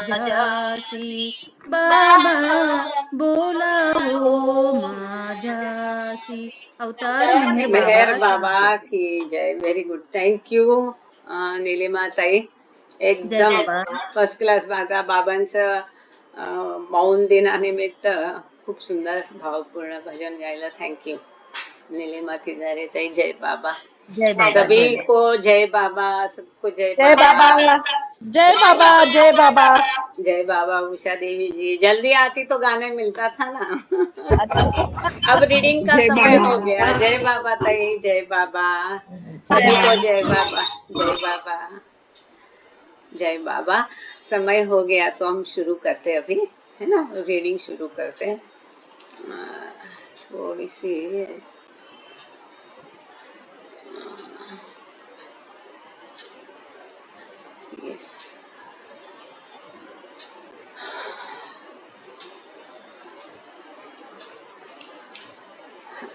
माझ्यासी बाबा बोलावो माझ्यासी। अवतार मेहर मेहर बाबा की जय। बाबा की जय। Very good, thank you Nilima ताई, जय एकदम बाबा। First class. माझा बाबांचं मौन दिनानिमित्त खूप सुंदर भावपूर्ण भजन गायला. थँक्यू नीलिमा तिजारे ताई. जय बाबा. जय बाबा जय सभी बाबा। को जय बाबा, सबको जय जय बाबा. बाबा, जय बाबा, जय बाबा। जय बाबा. उषा देवी जी, जल्दी आती तो गाने मिलता था ना. अच्छा। अब रीडिंग का जय समय हो गया. बाबा। जय बाबा ताई, जय बाबा. जय सभी को बाबा। जय बाबा. जय बाबा. जय बाबा. समय हो गया तो हम शुरू करते अभी, है ना, रीडिंग शुरू करते हैं. थोड़ी सी यस.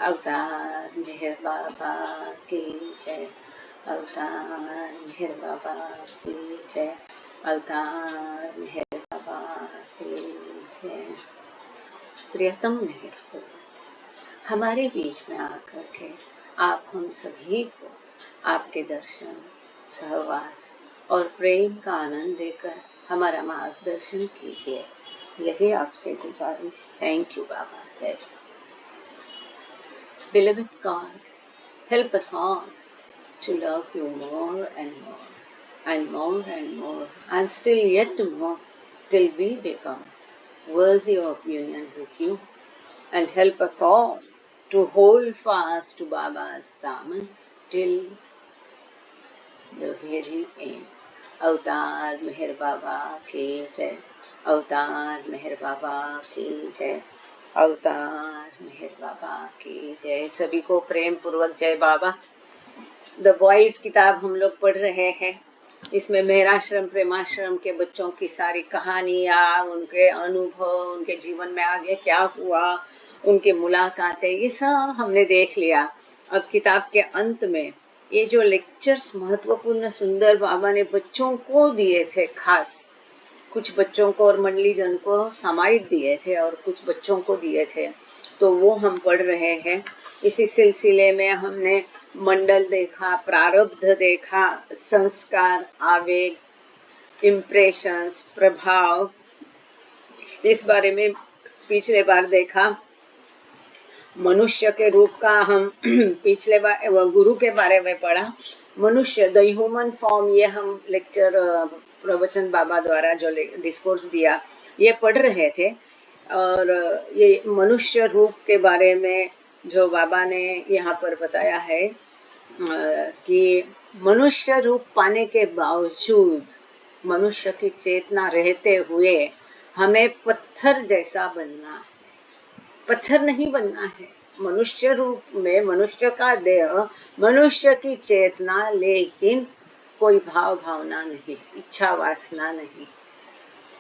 अवतार मेहर बाबा की जय. अवतार मेहर बाबा की जय. अवतार मेहर बाबा की जय. प्रियतम मेहर हो, हमारे बीच में आकर के आप हम सभी को आपके दर्शन, सहवास और प्रेम का आनंद देकर हमारा मार्गदर्शन कीजिए. यही आपसे गुजारिश. थैंक यू बाबा. जय. Beloved God, help us all to love you more and more, and more and more, and still yet more, till we become worthy of union with you, and help us all to hold fast to Baba's daman till the very end. अवतार मेहर बाबा की जय. अवतार मेहर बाबा की जय. अवतार मेहर बाबा की जय. सभी को प्रेम पूर्वक जय बाबा. द बॉयज किताब हम लोग पढ़ रहे हैं. इसमें मेहराश्रम प्रेमाश्रम के बच्चों की सारी कहानियाँ, उनके अनुभव, उनके जीवन में आगे क्या हुआ, उनके मुलाकातें, ये सब हमने देख लिया. अब किताब के अंत में ये जो लेक्चर्स महत्वपूर्ण सुंदर बाबा ने बच्चों को दिए थे, खास कुछ बच्चों को और मंडली जन को सामायिक दिए थे और कुछ बच्चों को दिए थे, तो वो हम पढ़ रहे हैं. इसी सिलसिले में हमने मंडल देखा, प्रारब्ध देखा, संस्कार, आवेग, इम्प्रेशंस, प्रभाव, इस बारे में पिछले बार देखा. मनुष्य के रूप का हम पिछले बार गुरु के बारे में पढ़ा. मनुष्य, द ह्यूमन फॉर्म, ये हम लेक्चर प्रवचन बाबा द्वारा जो डिस्कोर्स दिया ये पढ़ रहे थे. और ये मनुष्य रूप के बारे में जो बाबा ने यहाँ पर बताया है कि मनुष्य रूप पाने के बावजूद, मनुष्य की चेतना रहते हुए हमें पत्थर जैसा बनना है. पत्थर नहीं बनना है. मनुष्य रूप में मनुष्य का देह, मनुष्य की चेतना, लेकिन कोई भाव भावना नहीं, इच्छा वासना नहीं.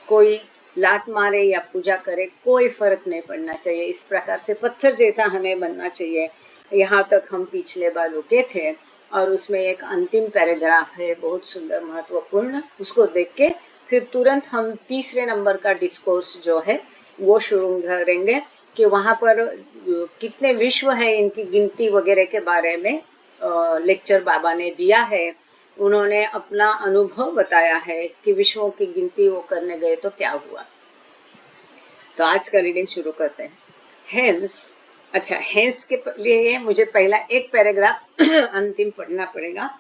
कोई लात मारे या पूजा करे कोई फर्क नहीं पड़ना चाहिए. इस प्रकार से पत्थर जैसा हमें बनना चाहिए. यहाँ तक हम पिछले बार रुके थे और उसमें एक अंतिम पैराग्राफ है बहुत सुंदर महत्वपूर्ण. उसको देख के फिर तुरंत हम तीसरे नंबर का डिस्कोर्स जो है वो शुरू करेंगे कि वहाँ पर कितने विश्व है, इनकी गिनती वगैरह के बारे में लेक्चर बाबा ने दिया है. उन्होंने अपना अनुभव बताया है कि विश्वों की गिनती वो करने गए तो क्या हुआ. तो आज का रीडिंग शुरू करते हैं. हेंस, अच्छा, हेंस के लिए मुझे पहला एक पैराग्राफ अंतिम पढ़ना पड़ेगा.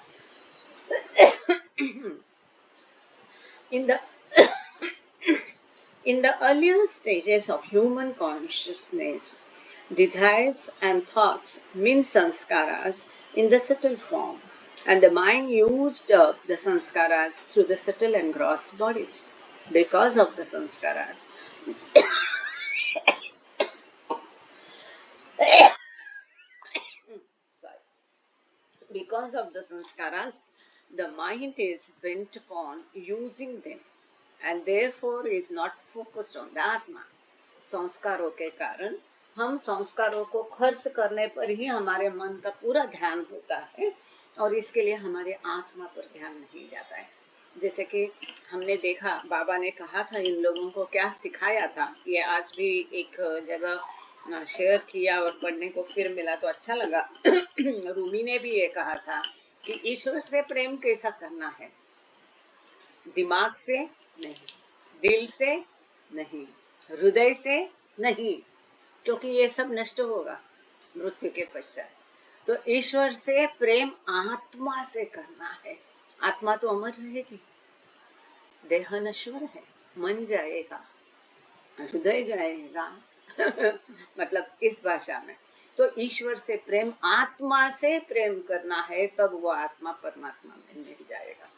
In the In the earlier stages of human consciousness, desires and thoughts mean sanskaras in the subtle form, and the mind used up the sanskaras through the subtle and gross bodies. Because of the sanskaras, because of the sanskaras, the mind is bent upon using them and therefore is not focused on the Atma. संस्कारों के कारण हम संस्कारों को खर्च करने पर ही हमारे मन का पूरा ध्यान होता है और इसके लिए हमारे आत्मा पर ध्यान नहीं जाता है. जैसे कि हमने देखा, बाबा ने कहा था इन लोगों को, क्या सिखाया था, ये आज भी एक जगह शेयर किया और पढ़ने को फिर मिला तो अच्छा लगा। रूमी ने भी ये कहा था कि ईश्वर से प्रेम कैसा करना है, दिमाग से नहीं, दिल से नहीं, हृदय से नहीं, क्योंकि ये सब नष्ट होगा मृत्यु के पश्चात। तो ईश्वर से प्रेम आत्मा से करना है। आत्मा तो अमर रहेगी, देह नश्वर है, मन जाएगा, हृदय जाएगा। मतलब इस भाषा में तो ईश्वर से प्रेम, आत्मा से प्रेम करना है, तब वो आत्मा परमात्मा में मिल जाएगा।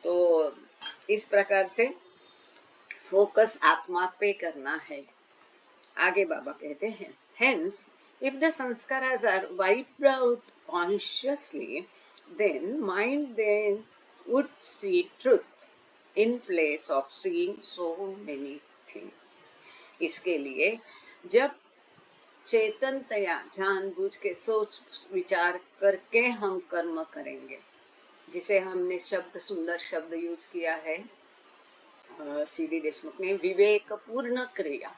तो इस प्रकार से फोकस आत्मा पे करना है। आगे बाबा कहते हैं, hence if the samskaras are wiped out consciously, then mind then would see truth in place of seeing so many things. इसके लिए जब चेतनतया जानबूझ के सोच विचार करके हम कर्म करेंगे, जिसे हमने सुंदर शब्द यूज किया है सीडी देशमुख ने, विवेक पूर्ण क्रिया।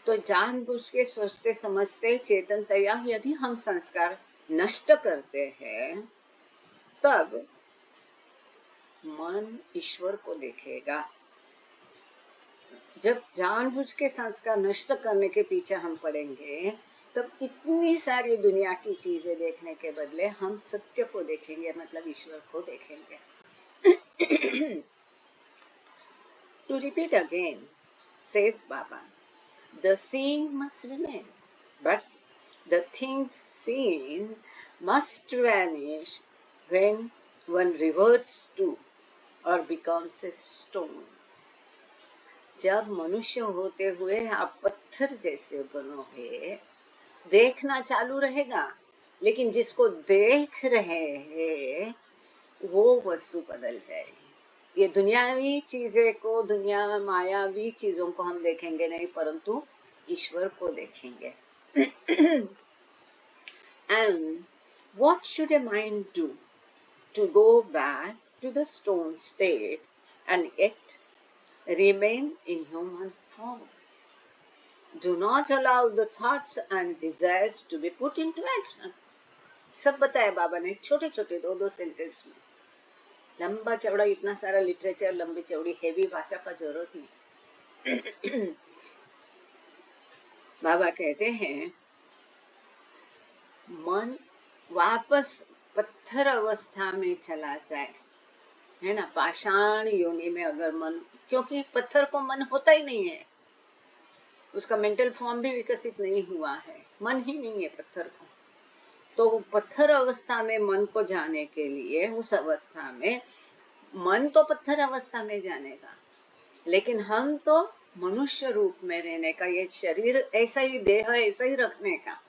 तो जानबूझ के सोचते समझते चेतनतया यदि हम संस्कार नष्ट करते हैं, तब मन ईश्वर को देखेगा। जब जानबूझ के संस्कार नष्ट करने के पीछे हम पड़ेंगे, तब इतनी सारी दुनिया की चीजें देखने के बदले हम सत्य को देखेंगे, मतलब ईश्वर को देखेंगे। To repeat again, says Baba, the seeing must remain, but the things seen must vanish when one reverts to or becomes a stone. जब मनुष्य होते हुए आप पत्थर जैसे बनोगे, देखना चालू रहेगा, लेकिन जिसको देख रहे हैं वो वस्तु बदल जाएगी। ये दुनियावी चीजें को, दुनिया मायावी चीजों को हम देखेंगे नहीं, परंतु ईश्वर को देखेंगे। And what should a mind do to go back to the stone state and yet remain in human form? Do not allow the thoughts and desires to be put into action. सब बताया बाबा ने छोटे छोटे दो sentence में। लंबा चौड़ा इतना सारा लिटरेचर, लंबी चौड़ी हेवी भाषा का जरूरत नहीं। बाबा कहते हैं, मन वापस पत्थर अवस्था में चला जाए, है ना, पाषाण योनि में अगर मन, क्योंकि पत्थर को मन होता ही नहीं है, उसका मेंटल फॉर्म भी विकसित नहीं हुआ है, मन ही नहीं है पत्थर को। तो पत्थर अवस्था में मन को जाने के लिए, उस अवस्था में मन तो पत्थर अवस्था में जानेगा, लेकिन हम तो मनुष्य रूप में रहने का, ये शरीर ऐसा ही, देह ऐसा ही रखने का,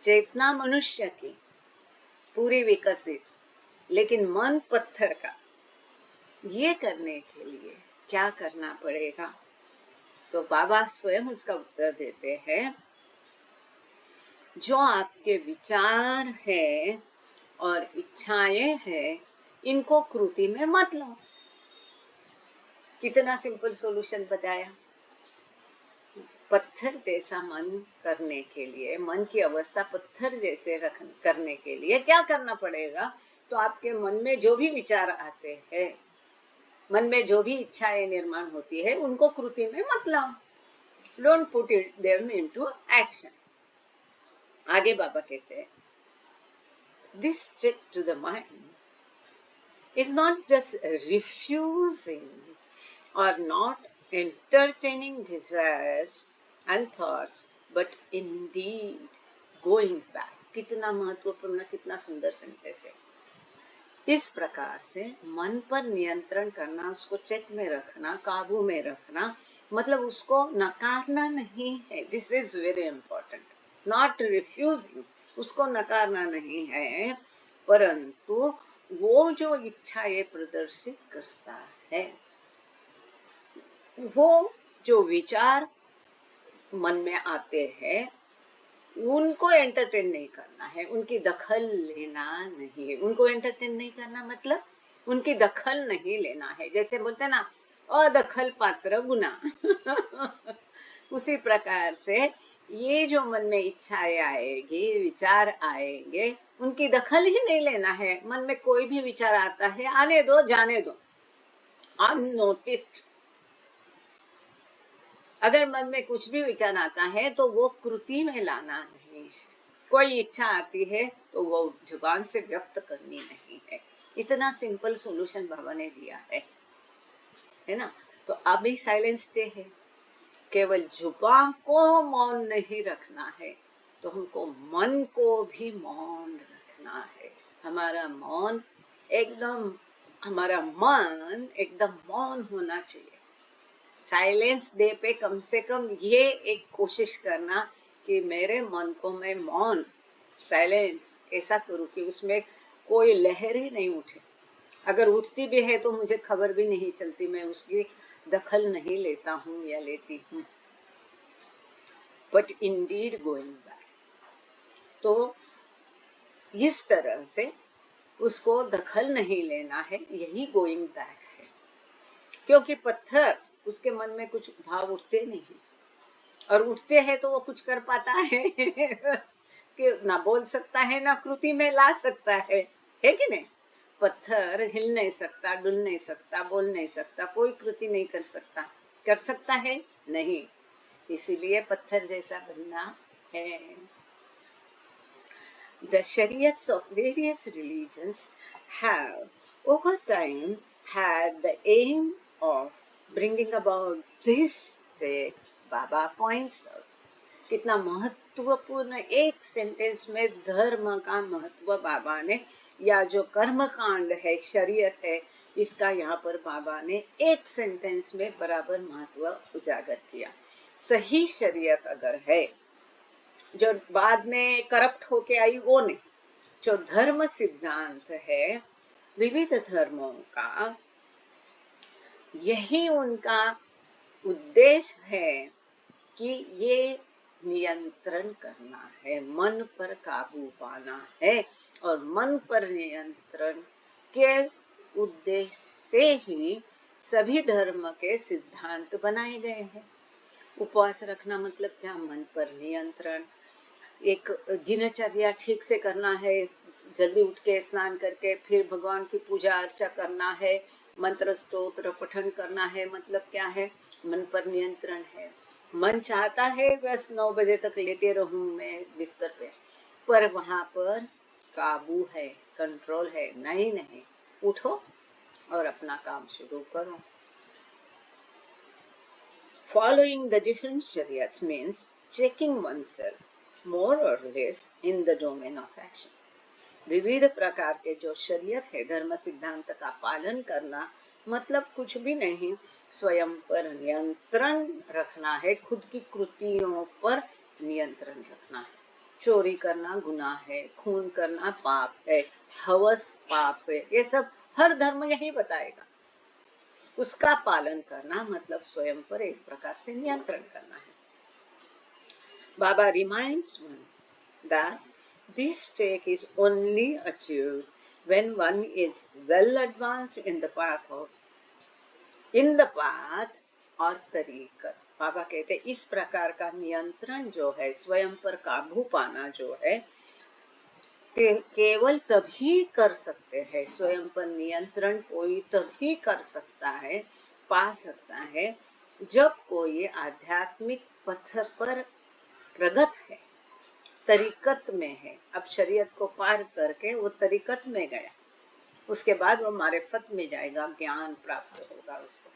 चेतना मनुष्य की पूरी विकसित, लेकिन मन पत्थर का, ये करने के लिए क्या करना पड़ेगा? तो बाबा स्वयं उसका उत्तर देते हैं, जो आपके विचार है और इच्छाएं हैं, इनको कृति में मत लो। कितना सिंपल सॉल्यूशन बताया। पत्थर जैसा मन करने के लिए, मन की अवस्था पत्थर जैसे करने के लिए क्या करना पड़ेगा? तो आपके मन में जो भी विचार आते हैं, मन में जो भी इच्छाएं निर्माण होती है, उनको कृति में मत लाओ। Don't put it them into action. आगे बाबा कहते हैं, this check to the mind is not just refusing or not entertaining desires and thoughts, but indeed going back. कितना महत्वपूर्ण, कितना सुंदर सेंटेंस है। इस प्रकार से मन पर नियंत्रण करना, उसको चेक में रखना, काबू में रखना, मतलब उसको नकारना नहीं है। This is very important. Not refusing, उसको नकारना नहीं है, परंतु वो जो इच्छा ये प्रदर्शित करता है, वो जो विचार मन में आते हैं, उनको एंटरटेन नहीं करना है, उनकी दखल लेना नहीं है। उनको एंटरटेन नहीं करना मतलब उनकी दखल नहीं लेना है। जैसे बोलते हैं ना, अदखल पात्र गुना। उसी प्रकार से ये जो मन में इच्छाएं आएगी, विचार आएंगे, उनकी दखल ही नहीं लेना है। मन में कोई भी विचार आता है, आने दो, जाने दो, अननोटिस्ड। अगर मन में कुछ भी विचार आता है तो वो कृति में लाना नहीं है। कोई इच्छा आती है तो वो जुबान से व्यक्त करनी नहीं है। इतना सिंपल सॉल्यूशन बाबा ने दिया है ना। तो अभी साइलेंस डे है, केवल जुबान को मौन नहीं रखना है, तो हमको मन को भी मौन रखना है। हमारा मौन एकदम, हमारा मन एकदम मौन होना चाहिए। साइलेंस डे पे कम से कम ये एक कोशिश करना कि मेरे मन को मैं मौन, साइलेंस ऐसा करूँ कि उसमें कोई लहर ही नहीं उठे। अगर उठती भी है तो मुझे खबर भी नहीं चलती, मैं उसकी दखल नहीं लेता हूँ या लेती हूँ। बट इंडीड गोइंग बैक, तो इस तरह से उसको दखल नहीं लेना है, यही गोइंग बैक है। क्योंकि पत्थर, उसके मन में कुछ भाव उठते नहीं, और उठते हैं तो वो कुछ कर पाता है कि ना बोल सकता है, ना कृति में ला सकता है कि नहीं। पत्थर हिल नहीं सकता, डुल नहीं सकता, बोल नहीं सकता, कोई कृति नहीं कर सकता। कर सकता है नहीं, इसीलिए पत्थर जैसा बनना है। The chariots of various religions have, over time, had the aim of bringing about this state. Baba points out, कितना महत्वपूर्ण एक सेंटेंस में धर्म का महत्व बाबा ने, या जो कर्म कांड है, शरीयत है, इसका यहाँ पर बाबा ने एक सेंटेंस में बराबर महत्व उजागर किया। सही शरीयत अगर है, जो बाद में करप्ट होके आई वो नहीं, जो धर्म सिद्धांत है विविध धर्मों का, यही उनका उद्देश्य है कि ये नियंत्रण करना है, मन पर काबू पाना है। और मन पर नियंत्रण के उद्देश्य से ही सभी धर्म के सिद्धांत बनाए गए हैं। उपवास रखना मतलब क्या? मन पर नियंत्रण। एक दिनचर्या ठीक से करना है, जल्दी उठ के स्नान करके फिर भगवान की पूजा अर्चा करना है, मंत्र स्तोत्र पठन करना है, मतलब क्या है? मन पर नियंत्रण है। मन चाहता है बस 9 बजे तक लेटे रहूं मैं बिस्तर पे, पर वहां पर काबू है, कंट्रोल है। नहीं नहीं, उठो और अपना काम शुरू करो। Following the different shariats means checking oneself more or less in the domain of action. विविध प्रकार के जो शरीयत है, धर्म सिद्धांत का पालन करना मतलब कुछ भी नहीं, स्वयं पर नियंत्रण रखना है, खुद की कृतियों पर नियंत्रण रखना है। चोरी करना गुनाह है, खून करना पाप है, हवस पाप है, ये सब हर धर्म यही बताएगा। उसका पालन करना मतलब स्वयं पर एक प्रकार से नियंत्रण करना है। Baba reminds one that this state is only achieved when one is well advanced in the path और तरीकत। बाबा कहते हैं इस प्रकार का नियंत्रण जो है, स्वयं पर काबू पाना जो है, केवल तभी कर सकते हैं। स्वयं पर नियंत्रण कोई तभी कर सकता है, पा सकता है, जब कोई आध्यात्मिक पथ पर प्रगत है, तरीकत में है। अब शरीयत को पार करके वो तरीकत में गया, उसके बाद वो मारिफत में जाएगा, ज्ञान प्राप्त होगा उसको।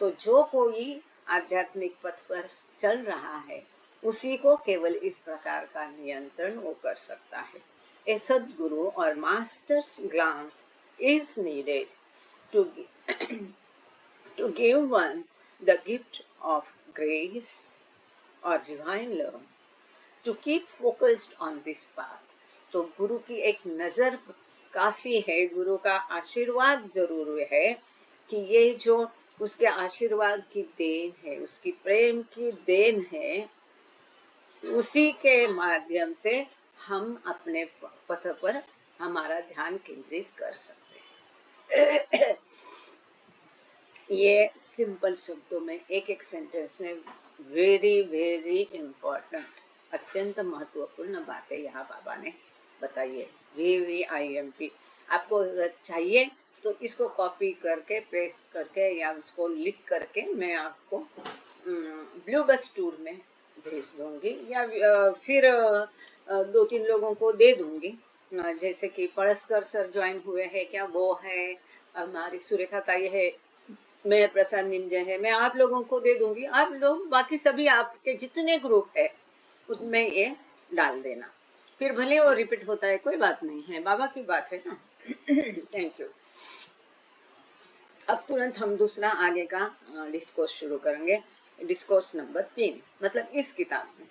तो जो कोई आध्यात्मिक पथ पर चल रहा है, उसी को केवल इस प्रकार का नियंत्रण वो कर सकता है। A Sadguru or master's glance is needed to to give one the gift of grace or divine love, to keep focused on this path. तो गुरु की एक नजर काफी है, गुरु का आशीर्वाद जरूर है कि ये जो उसके आशीर्वाद की देन है, उसकी प्रेम की देन है, उसी के माध्यम से हम अपने पथ पर हमारा ध्यान केंद्रित कर सकते हैं। ये सिंपल शब्दों में एक एक सेंटेंस में वेरी वेरी इम्पोर्टेंट, अत्यंत महत्वपूर्ण बातें यहाँ बाबा ने बताई है। VVIMP आपको अगर चाहिए तो इसको कॉपी करके पेस्ट करके या उसको लिख करके मैं आपको ब्लू बस टूर में भेज दूंगी, या फिर 2-3 लोगों को दे दूंगी। जैसे कि पड़सकर सर ज्वाइन हुए हैं क्या, वो है, हमारी सुरेखा ताई है, मैं प्रसाद निंजे है, मैं आप लोगों को दे दूंगी। आप लोग बाकी सभी आपके जितने ग्रुप है उनमें ये डाल देना, फिर भले वो रिपीट होता है कोई बात नहीं है, बाबा की बात है ना। Thank you. अब तुरंत हम दूसरा आगे का डिस्कोर्स शुरू करेंगे। डिस्कोर्स नंबर 3, मतलब इस किताब में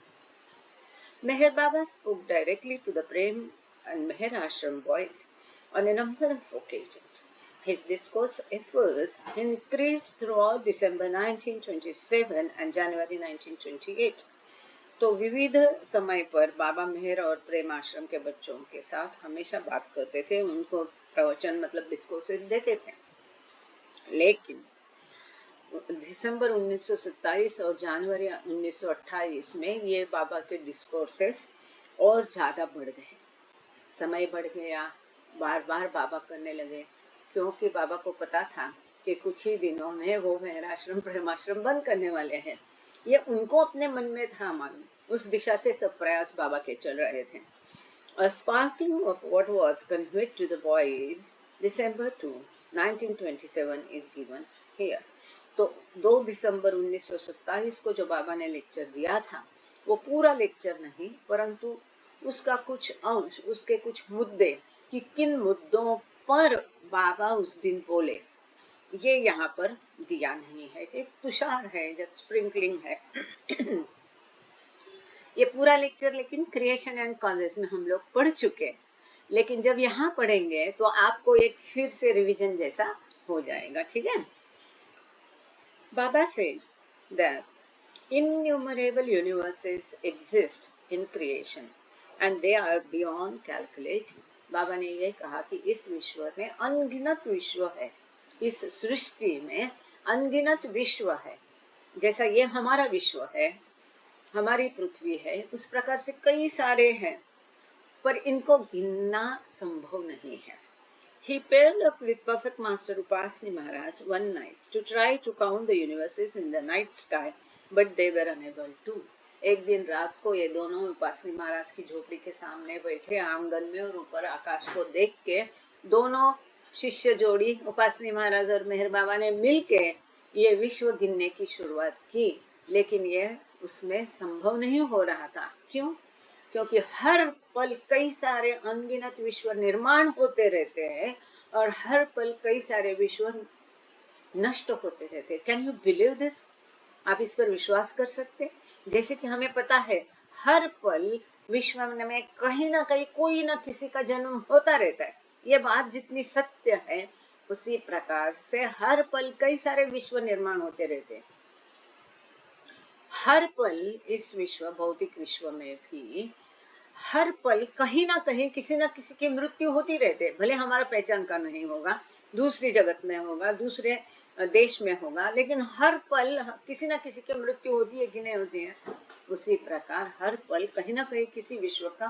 Meher Baba spoke directly to the Prem and Meher Ashram boys on a number of occasions. His discourse efforts increased throughout December 1927 and January 1928. तो विविध समय पर बाबा मेहर और प्रेम आश्रम के बच्चों के साथ हमेशा बात करते थे, उनको प्रवचन मतलब डिस्कोर्सेस देते थे। लेकिन दिसंबर 1927 और जनवरी 1928 में ये बाबा के डिस्कोर्सेस और ज़्यादा बढ़ गए, समय बढ़ गया, बार बार बाबा करने लगे, क्योंकि बाबा को पता था कि कुछ ही दिनों में वो मेहराश्रम प्रेमाश्रम बंद करने वाले हैं। ये उनको अपने मन में था मालूम, उस दिशा से सब प्रयास बाबा के चल रहे थे। A sparkling of what was conveyed to the boys December 2, 1927 is given here. तो 2 दिसंबर 1927 को जो बाबा ने लेक्चर दिया था, वो पूरा लेक्चर नहीं, परंतु उसका कुछ अंश, उसके कुछ मुद्दे, कि किन मुद्दों पर बाबा उस दिन बोले, ये यहाँ पर दिया नहीं है। एक तुषार है, जब स्प्रिंकलिंग है। ये पूरा लेक्चर लेकिन क्रिएशन एंड कॉजेस में हम लोग पढ़ चुके, लेकिन जब यहाँ पढ़ेंगे तो आपको एक फिर से रिवीजन जैसा हो जाएगा, ठीक है। बाबा said that innumerable universes exist in creation and they are beyond calculating. बाबा ने ये कहा कि इस विश्व में अनगिनत विश्व है, इस सृष्टि में अनगिनत विश्व है। जैसा ये हमारा विश्व है, हमारी पृथ्वी है, उस प्रकार से कई सारे हैं, पर इनको गिनना संभव नहीं है। He paired up with Perfect Master Upasni Maharaj one night to try to count the universes in the night sky, but they were unable to. एक दिन रात को ये दोनों उपासनी महाराज की झोपड़ी के सामने बैठे आंगन में और ऊपर आकाश को देख के दोनों शिष्य जोड़ी उपासनी महाराज और मेहर बाबा ने मिल के ये विश्व गिनने की शुरुआत की, लेकिन ये उसमें संभव नहीं हो रहा था। क्यों? क्योंकि हर पल कई सारे अनगिनत विश्व निर्माण होते रहते हैं और हर पल कई सारे विश्व नष्ट होते रहते हैं। Can you believe this? आप इस पर विश्वास कर सकते? जैसे कि हमें पता है हर पल विश्व में कहीं ना कहीं कोई ना किसी का जन्म होता रहता है, ये बात जितनी सत्य है उसी प्रकार से हर पल कई सारे विश्व निर्माण होते रहते हैं। हर पल इस विश्व भौतिक विश्व में भी हर पल कहीं ना कहीं किसी ना किसी की मृत्यु होती रहती है, भले हमारा पहचान का नहीं होगा, दूसरी जगत में होगा, दूसरे देश में होगा, लेकिन हर पल किसी ना किसी की मृत्यु होती है कि नहीं होती है। उसी प्रकार हर पल कहीं ना कहीं किसी विश्व का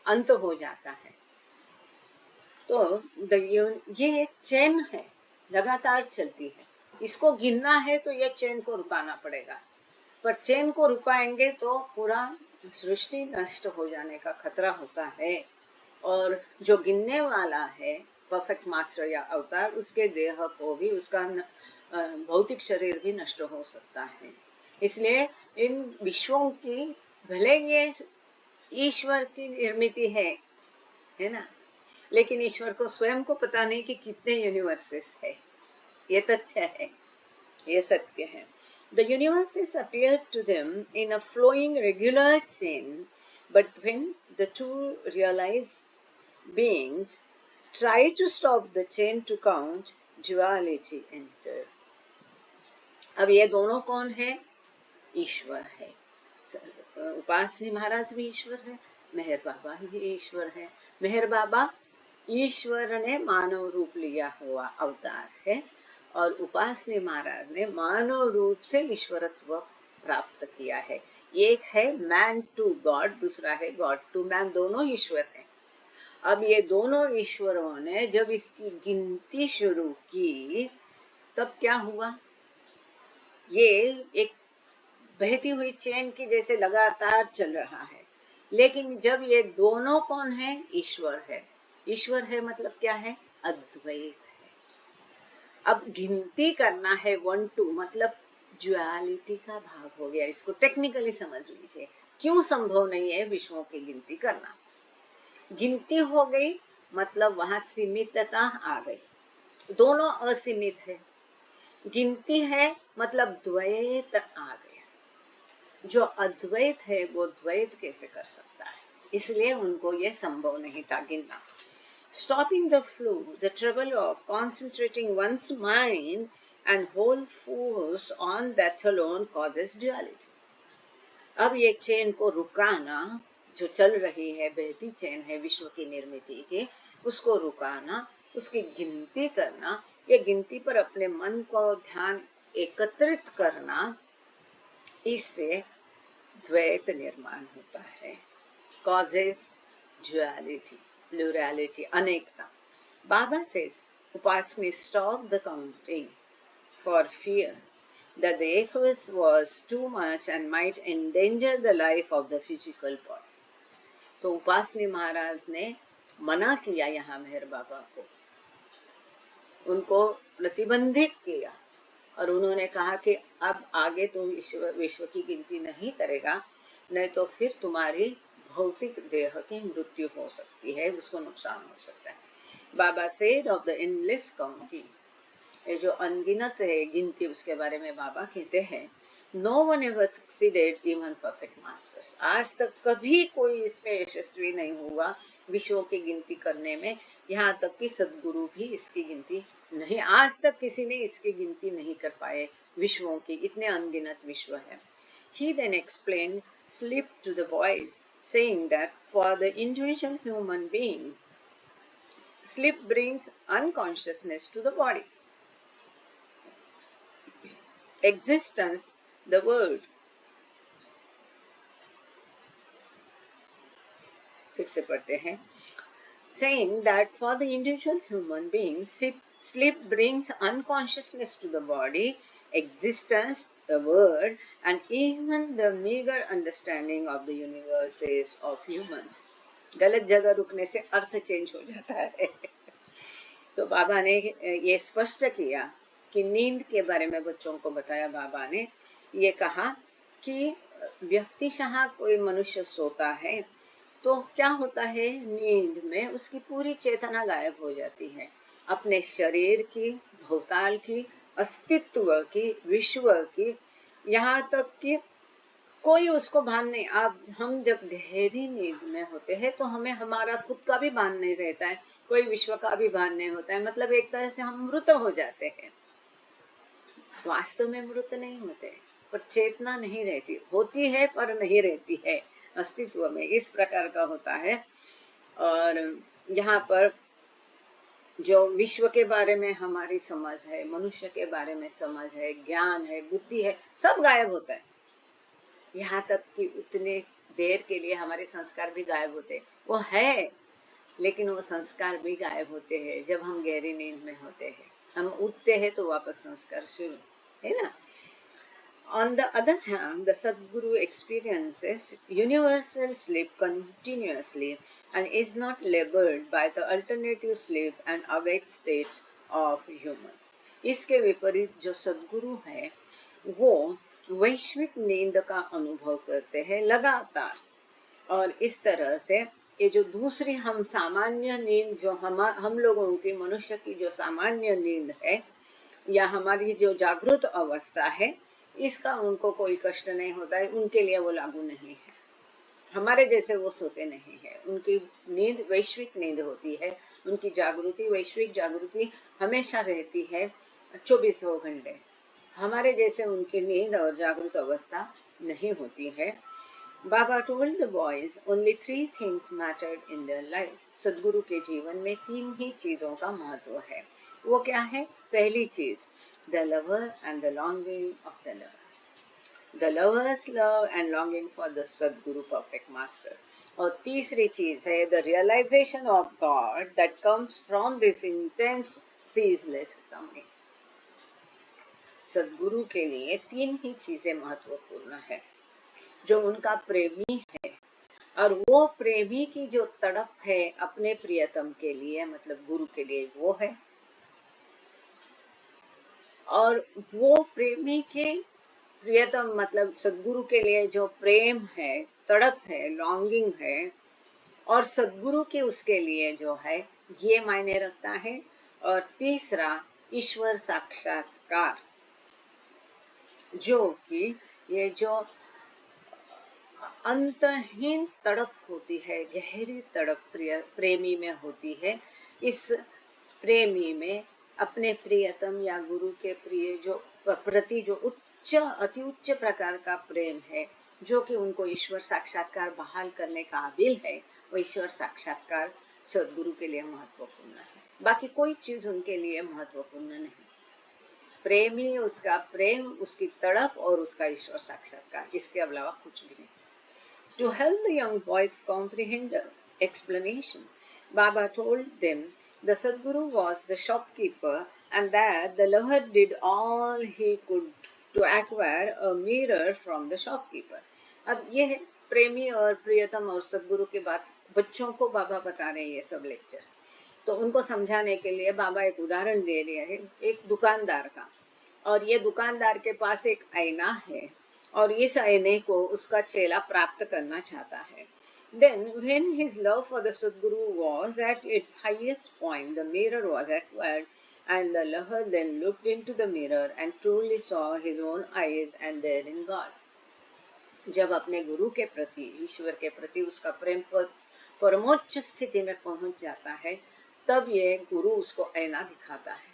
अंत हो जाता है। तो ये एक चेन है, लगातार चलती है, इसको गिनना है तो ये चेन को रुकाना पड़ेगा, पर चेन को रुकाएंगे तो पूरा सृष्टि नष्ट हो जाने का खतरा होता है। और जो गिनने वाला है परफेक्ट मास्टर या अवतार, उसके देह को भी, उसका भौतिक शरीर भी नष्ट हो सकता है। इसलिए इन विश्वों की भले ये ईश्वर की निर्मित है ना, लेकिन ईश्वर को स्वयं को पता नहीं कि कितने यूनिवर्सेस है। ये तथ्य है, ये सत्य है। The universes appeared to them in a flowing regular chain, but when the two realized beings tried to stop the chain to count, duality entered. अब ये दोनों कौन है? ईश्वर है। उपासनी महाराज भी ईश्वर है, मेहर बाबा भी ईश्वर है। मेहर बाबा ईश्वर ने मानव रूप लिया हुआ अवतार है और उपासनी महाराज ने मानव रूप से ईश्वरत्व प्राप्त किया है। एक है मैन टू गॉड, दूसरा है गॉड टू मैन, दोनों ईश्वर हैं। अब ये दोनों ईश्वरों ने जब इसकी गिनती शुरू की तब क्या हुआ, ये एक बहती हुई चेन की जैसे लगातार चल रहा है। लेकिन जब ये दोनों कौन है, ईश्वर है। ईश्वर है मतलब क्या है, अद्वैत है। अब गिनती करना है 1 2, मतलब ड्युअलिटी का भाव हो गया। इसको टेक्निकली समझ लीजिए, क्यों संभव नहीं है विश्वों की गिनती करना। गिनती हो गई मतलब वहां सीमितता आ गई, दोनों असीमित है। गिनती है मतलब द्वैत आ गया। जो अद्वैत है वो द्वैत कैसे कर सकता है, इसलिए उनको ये संभव नहीं था गिनना। Stopping the flow, the trouble of concentrating one's mind and whole force on that alone causes duality. अब ये चेन को रुकाना, जो चल रही है बहती चेन है विश्व की निर्मिति की, उसको रुकाना, उसकी गिनती करना, ये गिनती पर अपने मन को ध्यान एकत्रित करना, इससे द्वैत निर्माण होता है, causes duality, plurality, अनेकता। Baba says, Upasani stopped the counting for fear that the effort was too much and might endanger the life of the physical body. तो उपासनी महाराज ने मना किया यहाँ मेहर बाबा को, उनको प्रतिबंधित किया और उन्होंने कहा कि अब आगे तो विश्व की गिनती नहीं करेगा, नहीं तो फिर तुम्हारी भौतिक देह की मृत्यु हो सकती है, उसको नुकसान हो सकता है। Baba said of the endless counting, ये जो अनगिनत है गिनती, उसके बारे में बाबा कहते हैं, no one ever succeeded even perfect masters. आज तक कभी कोई इसमें यशस्वी नहीं हुआ विश्वों की गिनती करने में, यहाँ तक कि सदगुरु भी इसकी गिनती नहीं, आज तक किसी ने इसकी गिनती नहीं कर पाए विश्वों की, इतने अनगिनत विश्व है। He then explained sleep to the boys, saying that for the individual human being, sleep brings unconsciousness to the body. Existence, the word, फिर से पढ़ते हैं, saying that for the individual human being, sleep brings unconsciousness to the body, existence, the word, and even the meager understanding of the universes of humans. गलत जगह रुकने से अर्थ change हो जाता है। तो बाबा ने ये स्पष्ट किया कि नींद के बारे में बच्चों को बताया। बाबा ने ये कहा कि व्यक्तिशः कोई मनुष्य सोता है तो क्या होता है, नींद में उसकी पूरी चेतना गायब हो जाती है, अपने शरीर की, भूताल की, अस्तित्व की, विश्व की, यहाँ तक कि कोई उसको भान नहीं। आप हम जब गहरी नींद में होते हैं तो हमें हमारा खुद का भी भान नहीं रहता है, कोई विश्व का भी भान नहीं होता है, मतलब एक तरह से हम मृत हो जाते हैं। वास्तव में मृत नहीं होते, पर चेतना नहीं रहती, होती है पर नहीं रहती है अस्तित्व में, इस प्रकार का होता है। और यहाँ पर जो विश्व के बारे में हमारी समझ है, मनुष्य के बारे में समझ है, ज्ञान है, बुद्धि है, सब गायब होता है। यहाँ तक कि उतने देर के लिए हमारे संस्कार भी गायब होते, वो है लेकिन वो संस्कार भी गायब होते हैं जब हम गहरी नींद में होते हैं। हम उठते हैं तो वापस संस्कार शुरू, है ना। On the other hand, the Sadguru experiences universal sleep continuously and is not labored by the alternative sleep and awake states of humans. इसके विपरीत जो सद्गुरु है वो वैश्विक नींद का अनुभव करते हैं लगातार, और इस तरह से ये जो दूसरी हम सामान्य नींद, जो हम लोगों की, मनुष्य की जो सामान्य नींद है या हमारी जो जागृत अवस्था है, इसका उनको कोई कष्ट नहीं होता है, उनके लिए वो लागू नहीं है। हमारे जैसे वो सोते नहीं है, उनकी नींद वैश्विक नींद होती है, उनकी जागृति, वैश्विक जागृति हमेशा रहती है 24 घंटे। हमारे जैसे उनकी नींद और जागृत अवस्था नहीं होती है। Baba told the boys only 3 things mattered in their lives. सदगुरु के जीवन में 3 ही चीजों का महत्व है. वो क्या है? पहली चीज, the lover and the longing of the lover. The lover's love and longing for the Sadguru perfect master. और तीसरी चीज है the realization of God that comes from this intense ceaseless longing. सदगुरु के लिए 3 ही चीजें महत्वपूर्ण है. जो उनका प्रेमी है और वो प्रेमी की जो तड़प है अपने प्रियतम के लिए, मतलब गुरु के लिए, वो है. और वो प्रेमी के प्रियतम मतलब सदगुरु के लिए जो प्रेम है, तड़प है, लॉन्गिंग है, और सदगुरु के उसके लिए जो है, ये मायने रखता है. और तीसरा, ईश्वर साक्षात्कार, जो कि ये जो अंतहीन तड़प होती है, गहरी तड़प प्रेमी में होती है. इस प्रेमी में अपने प्रियतम या गुरु के प्रिय जो प्रति जो उच्च अति उच्च प्रकार का प्रेम है, जो कि उनको ईश्वर साक्षात्कार बहाल करने काबिल है, वो ईश्वर साक्षात्कार सदगुरु के लिए महत्वपूर्ण है. बाकी कोई चीज उनके लिए महत्वपूर्ण नहीं. प्रेमी, उसका प्रेम, उसकी तड़प और उसका ईश्वर साक्षात्कार, इसके अलावा कुछ भी नहीं. To help the young boys comprehend the explanation, Baba told them the Sadguru was the shopkeeper and that the lover did all he could to acquire a mirror from the shopkeeper. अब ये है प्रेमी और प्रियतम और सदगुरु की बात बच्चों को बाबा बता रहे हैं ये सब लेक्चर. तो उनको समझाने के लिए बाबा एक उदाहरण दे रहे हैं, एक दुकानदार का. और ये दुकानदार के पास एक आईना है और इस आईने को उसका चेला प्राप्त करना चाहता है. Then when his love for the Sadguru was at its highest point, the mirror was acquired and the lover then looked into the mirror and truly saw his own eyes and therein God. जब अपने गुरु के प्रति, ईश्वर के प्रति उसका प्रेम परमोच्च स्थिति में पहुंच जाता है, तब ये गुरु उसको आईना दिखाता है.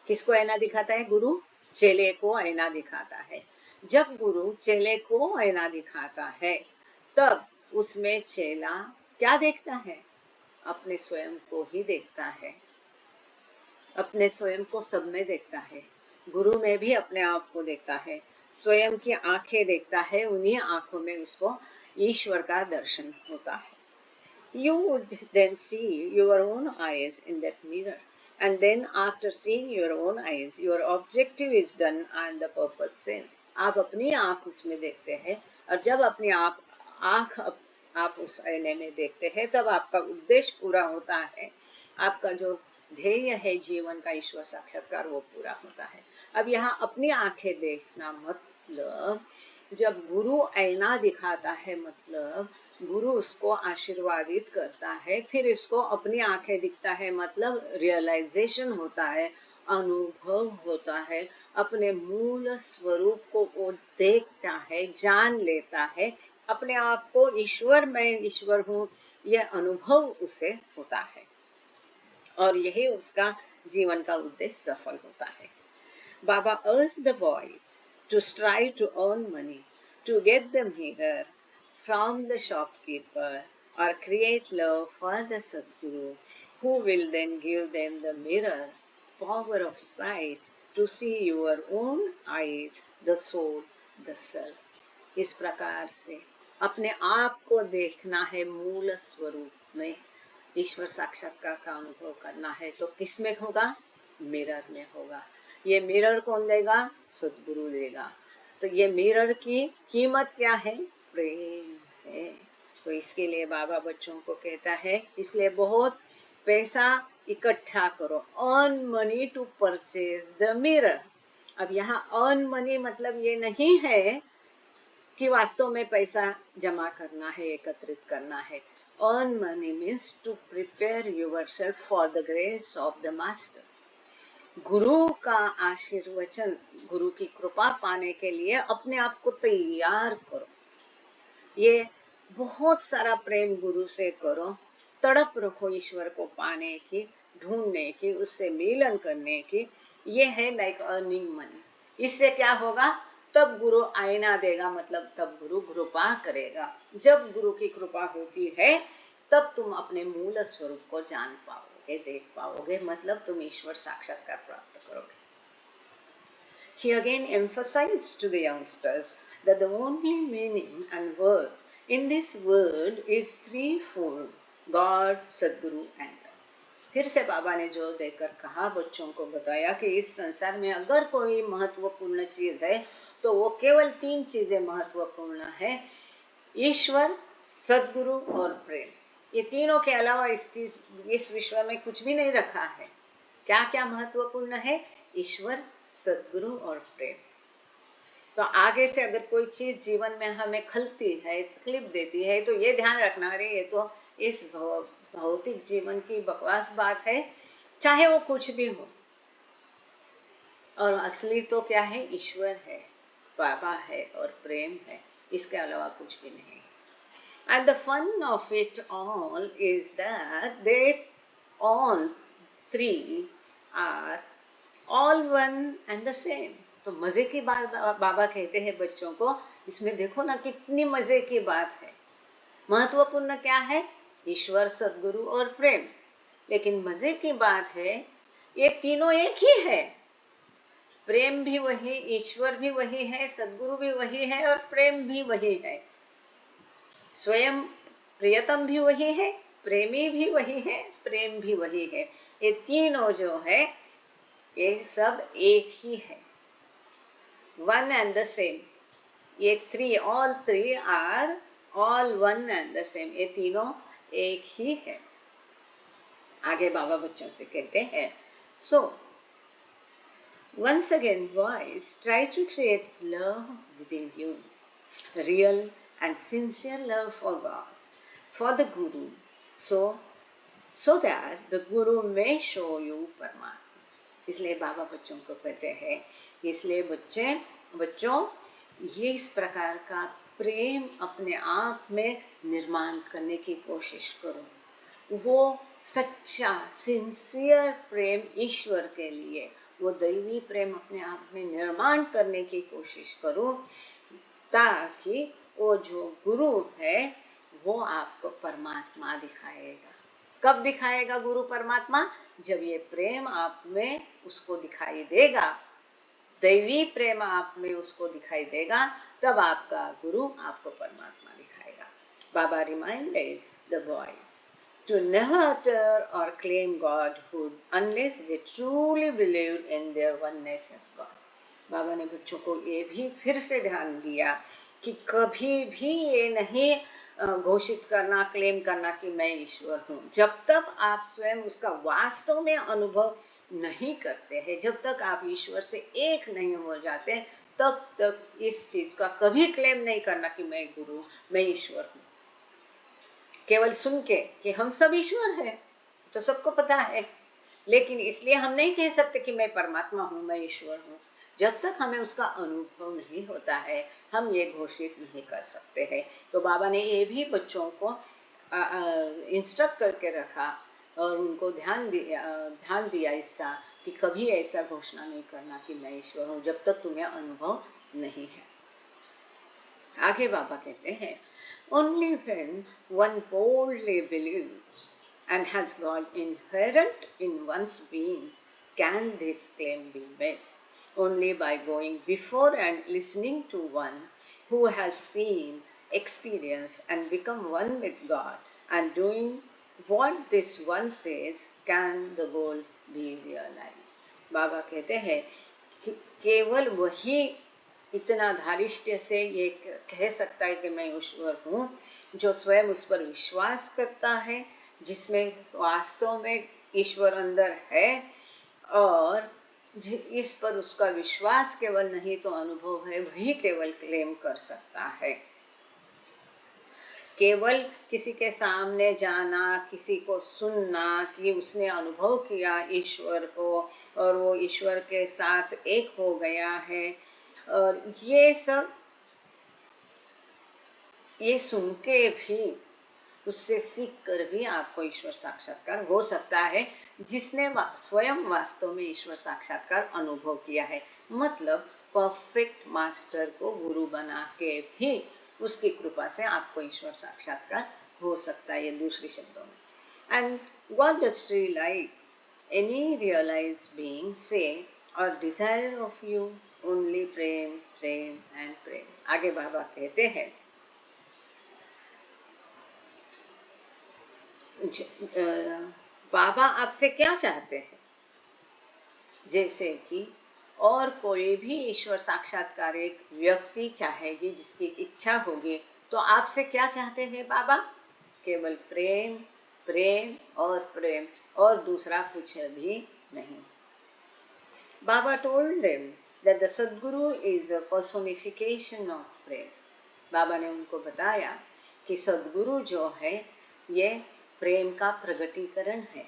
किसको आईना दिखाता है? गुरु चेले को आईना दिखाता है. जब गुरु चेले को आईना दिखाता है, तब उसमें चेला क्या देखता है? अपने स्वयं को ही देखता है. अपने स्वयं को सब में देखता है. गुरु में भी अपने आप को देखता है. स्वयं की आंखें देखता है, उन्हीं आंखों में उसको ईश्वर का दर्शन होता है. You would then see your own eyes in that mirror. And then after seeing your own eyes, your objective is done and the purpose sent. आप अपनी आँख उसमें देखते हैं और जब अपनी आँख आप उस आईने में देखते हैं, तब आपका उद्देश्य पूरा होता है. आपका जो ध्येय है जीवन का, ईश्वर साक्षात्कार, वो पूरा होता है. अब यहाँ अपनी आँखें देखना मतलब, जब गुरु आईना दिखाता है मतलब गुरु उसको आशीर्वादित करता है, फिर इसको अपनी आंखें दिखता है मतलब रियलाइजेशन होता है, अनुभव होता है, अपने मूल स्वरूप को वो देखता है, जान लेता है, अपने आप को ईश्वर, मैं ईश्वर हूँ, यह अनुभव उसे होता है. और यही उसका जीवन का उद्देश्य सफल होता है. बाबा urged the boys to strive to earn money, to get the mirror from the shopkeeper or create love for the Sadguru, who will then give them the mirror, power of sight, to see your own eyes, the soul, the self. इस प्रकार से अपने आप को देखना है मूल स्वरूप में, ईश्वर साक्षात्कार का अनुभव करना है. तो किस में होगा? मिरर में होगा. ये मिरर कौन देगा? सदगुरु देगा. तो ये मिरर की कीमत क्या है? प्रेम है. तो इसके लिए बाबा बच्चों को कहता है, इसलिए बहुत पैसा इकट्ठा करो. Earn money to purchase the mirror. अब यहाँ अर्न मनी मतलब ये नहीं है कि वास्तव में पैसा जमा करना है, एकत्रित करना है. Earn money means to prepare yourself for the grace of the master. गुरु का आशीर्वचन, गुरु की कृपा पाने के लिए अपने आप को तैयार करो. ये बहुत सारा प्रेम गुरु से करो, तड़प रखो ईश्वर को पाने की, ढूंढने की, उससे मिलन करने की. ये है लाइक अर्निंग मनी. इससे क्या होगा? तब गुरु आईना देगा, मतलब तब गुरु कृपा करेगा। जब गुरु की कृपा होती है तब तुम अपने मूल स्वरूप को जान पाओगे, देख पाओगे, मतलब तुम ईश्वर साक्षात्कार प्राप्त करोगे। He again emphasized to the youngsters that the only meaning and word in this word is threefold: God, Sadguru and love. फिर से बाबा ने जोर देकर कहा, बच्चों को बताया कि इस संसार में अगर कोई महत्वपूर्ण चीज है तो वो केवल 3 चीजें महत्वपूर्ण है: ईश्वर, सद्गुरु और प्रेम। ये तीनों के अलावा इस विश्व में कुछ भी नहीं रखा है। क्या क्या महत्वपूर्ण है? ईश्वर, सद्गुरु और प्रेम। तो आगे से अगर कोई चीज जीवन में हमें खलती है, तकलीफ देती है, तो ये ध्यान रखना, अरे ये तो इस भौतिक जीवन की बकवास बात है, चाहे वो कुछ भी हो। और असली तो क्या है? ईश्वर है, बाबा है और प्रेम है, इसके अलावा कुछ भी नहीं। And the fun of it all is that they all three are all one and the same. तो मजे की बात बाबा कहते हैं बच्चों को, इसमें देखो ना कितनी मजे की बात है। महत्वपूर्ण क्या है? ईश्वर, सद्गुरु और प्रेम। लेकिन मजे की बात है, ये तीनों एक ही है। प्रेम भी वही, ईश्वर भी वही है, सद्गुरु भी वही है और प्रेम भी वही है। स्वयं प्रियतम भी वही है, प्रेमी भी वही है, प्रेम भी वही है। ये तीनों जो है ये सब एक ही है, वन एंड द सेम। ये all three are all one and the same. ये तीनों एक ही है। आगे बाबा बच्चों से कहते हैं, सो once again boys, try to create love within you, real and sincere love for God, for the Guru, so that the Guru may show you परमात्मा। इसलिए बाबा बच्चों को कहते हैं, इसलिए बच्चों ये इस प्रकार का प्रेम अपने आप में निर्माण करने की कोशिश करो। वो सच्चा सिंसियर प्रेम ईश्वर के लिए, वो दैवी प्रेम अपने आप में निर्माण करने की कोशिश करो, ताकि वो जो गुरु है वो आपको परमात्मा दिखाएगा। कब दिखाएगा गुरु परमात्मा? जब ये प्रेम आप में उसको दिखाई देगा, दैवी प्रेम आप में उसको दिखाई देगा, तब आपका गुरु आपको परमात्मा दिखाएगा। Baba reminded the boys to never utter or claim Godhood unless they truly believe in their oneness as God. बाबा ने बच्चों को ये भी फिर से ध्यान दिया कि कभी भी ये नहीं घोषित करना, क्लेम करना कि मैं ईश्वर हूँ, जब तक आप स्वयं उसका वास्तव में अनुभव नहीं करते हैं, जब तक आप ईश्वर से एक नहीं हो जाते, तब तक इस चीज़ का कभी क्लेम नहीं करना कि मैं गुरु, मैं ईश्वर हूँ। केवल सुन के कि हम सब ईश्वर हैं तो सबको पता है, लेकिन इसलिए हम नहीं कह सकते कि मैं परमात्मा हूँ, मैं ईश्वर हूँ। जब तक हमें उसका अनुभव नहीं होता है, हम ये घोषित नहीं कर सकते हैं। तो बाबा ने ये भी बच्चों को इंस्ट्रक्ट करके रखा और उनको ध्यान दिया इसका कि कभी ऐसा घोषणा नहीं करना कि मैं ईश्वर हूँ, जब तक तुम्हें अनुभव नहीं है। आगे बाबा कहते हैं, only when one boldly believes and has God inherent in one's being can this claim be made. Only by going before and listening to one who has seen, experienced and become one with God and doing what this one says can the goal be realized. बाबा कहते हैं कि केवल वही इतना धारिष्ट से ये कह सकता है कि मैं ईश्वर हूँ जो स्वयं उस पर विश्वास करता है, जिसमें वास्तव में ईश्वर अंदर है, और इस पर उसका विश्वास केवल नहीं तो अनुभव है, वही केवल क्लेम कर सकता है। केवल किसी के सामने जाना, किसी को सुनना कि उसने अनुभव किया ईश्वर को और वो ईश्वर के साथ एक हो गया है, और ये सुन के भी, उससे सीख कर भी आपको ईश्वर साक्षात्कार हो सकता है, जिसने स्वयं वास्तव में ईश्वर साक्षात्कार अनुभव किया है। मतलब परफेक्ट मास्टर को गुरु बना के भी उसकी कृपा से आपको ईश्वर साक्षात्कार हो सकता है, ये दूसरे शब्दों में। And what does tree like any realise being से और desire of you only prem prem and prem. आगे बाबा कहते हैं बाबा आपसे क्या चाहते हैं, जैसे कि और कोई भी ईश्वर साक्षात्कार एक व्यक्ति चाहेगी, जिसकी इच्छा होगी, तो आपसे क्या चाहते हैं बाबा? केवल प्रेम प्रेम और प्रेम, और दूसरा कुछ भी नहीं। बाबा told them that the Sadguru is a personification of प्रेम। बाबा ने उनको बताया कि सद्गुरु जो है ये प्रेम का प्रगटीकरण है।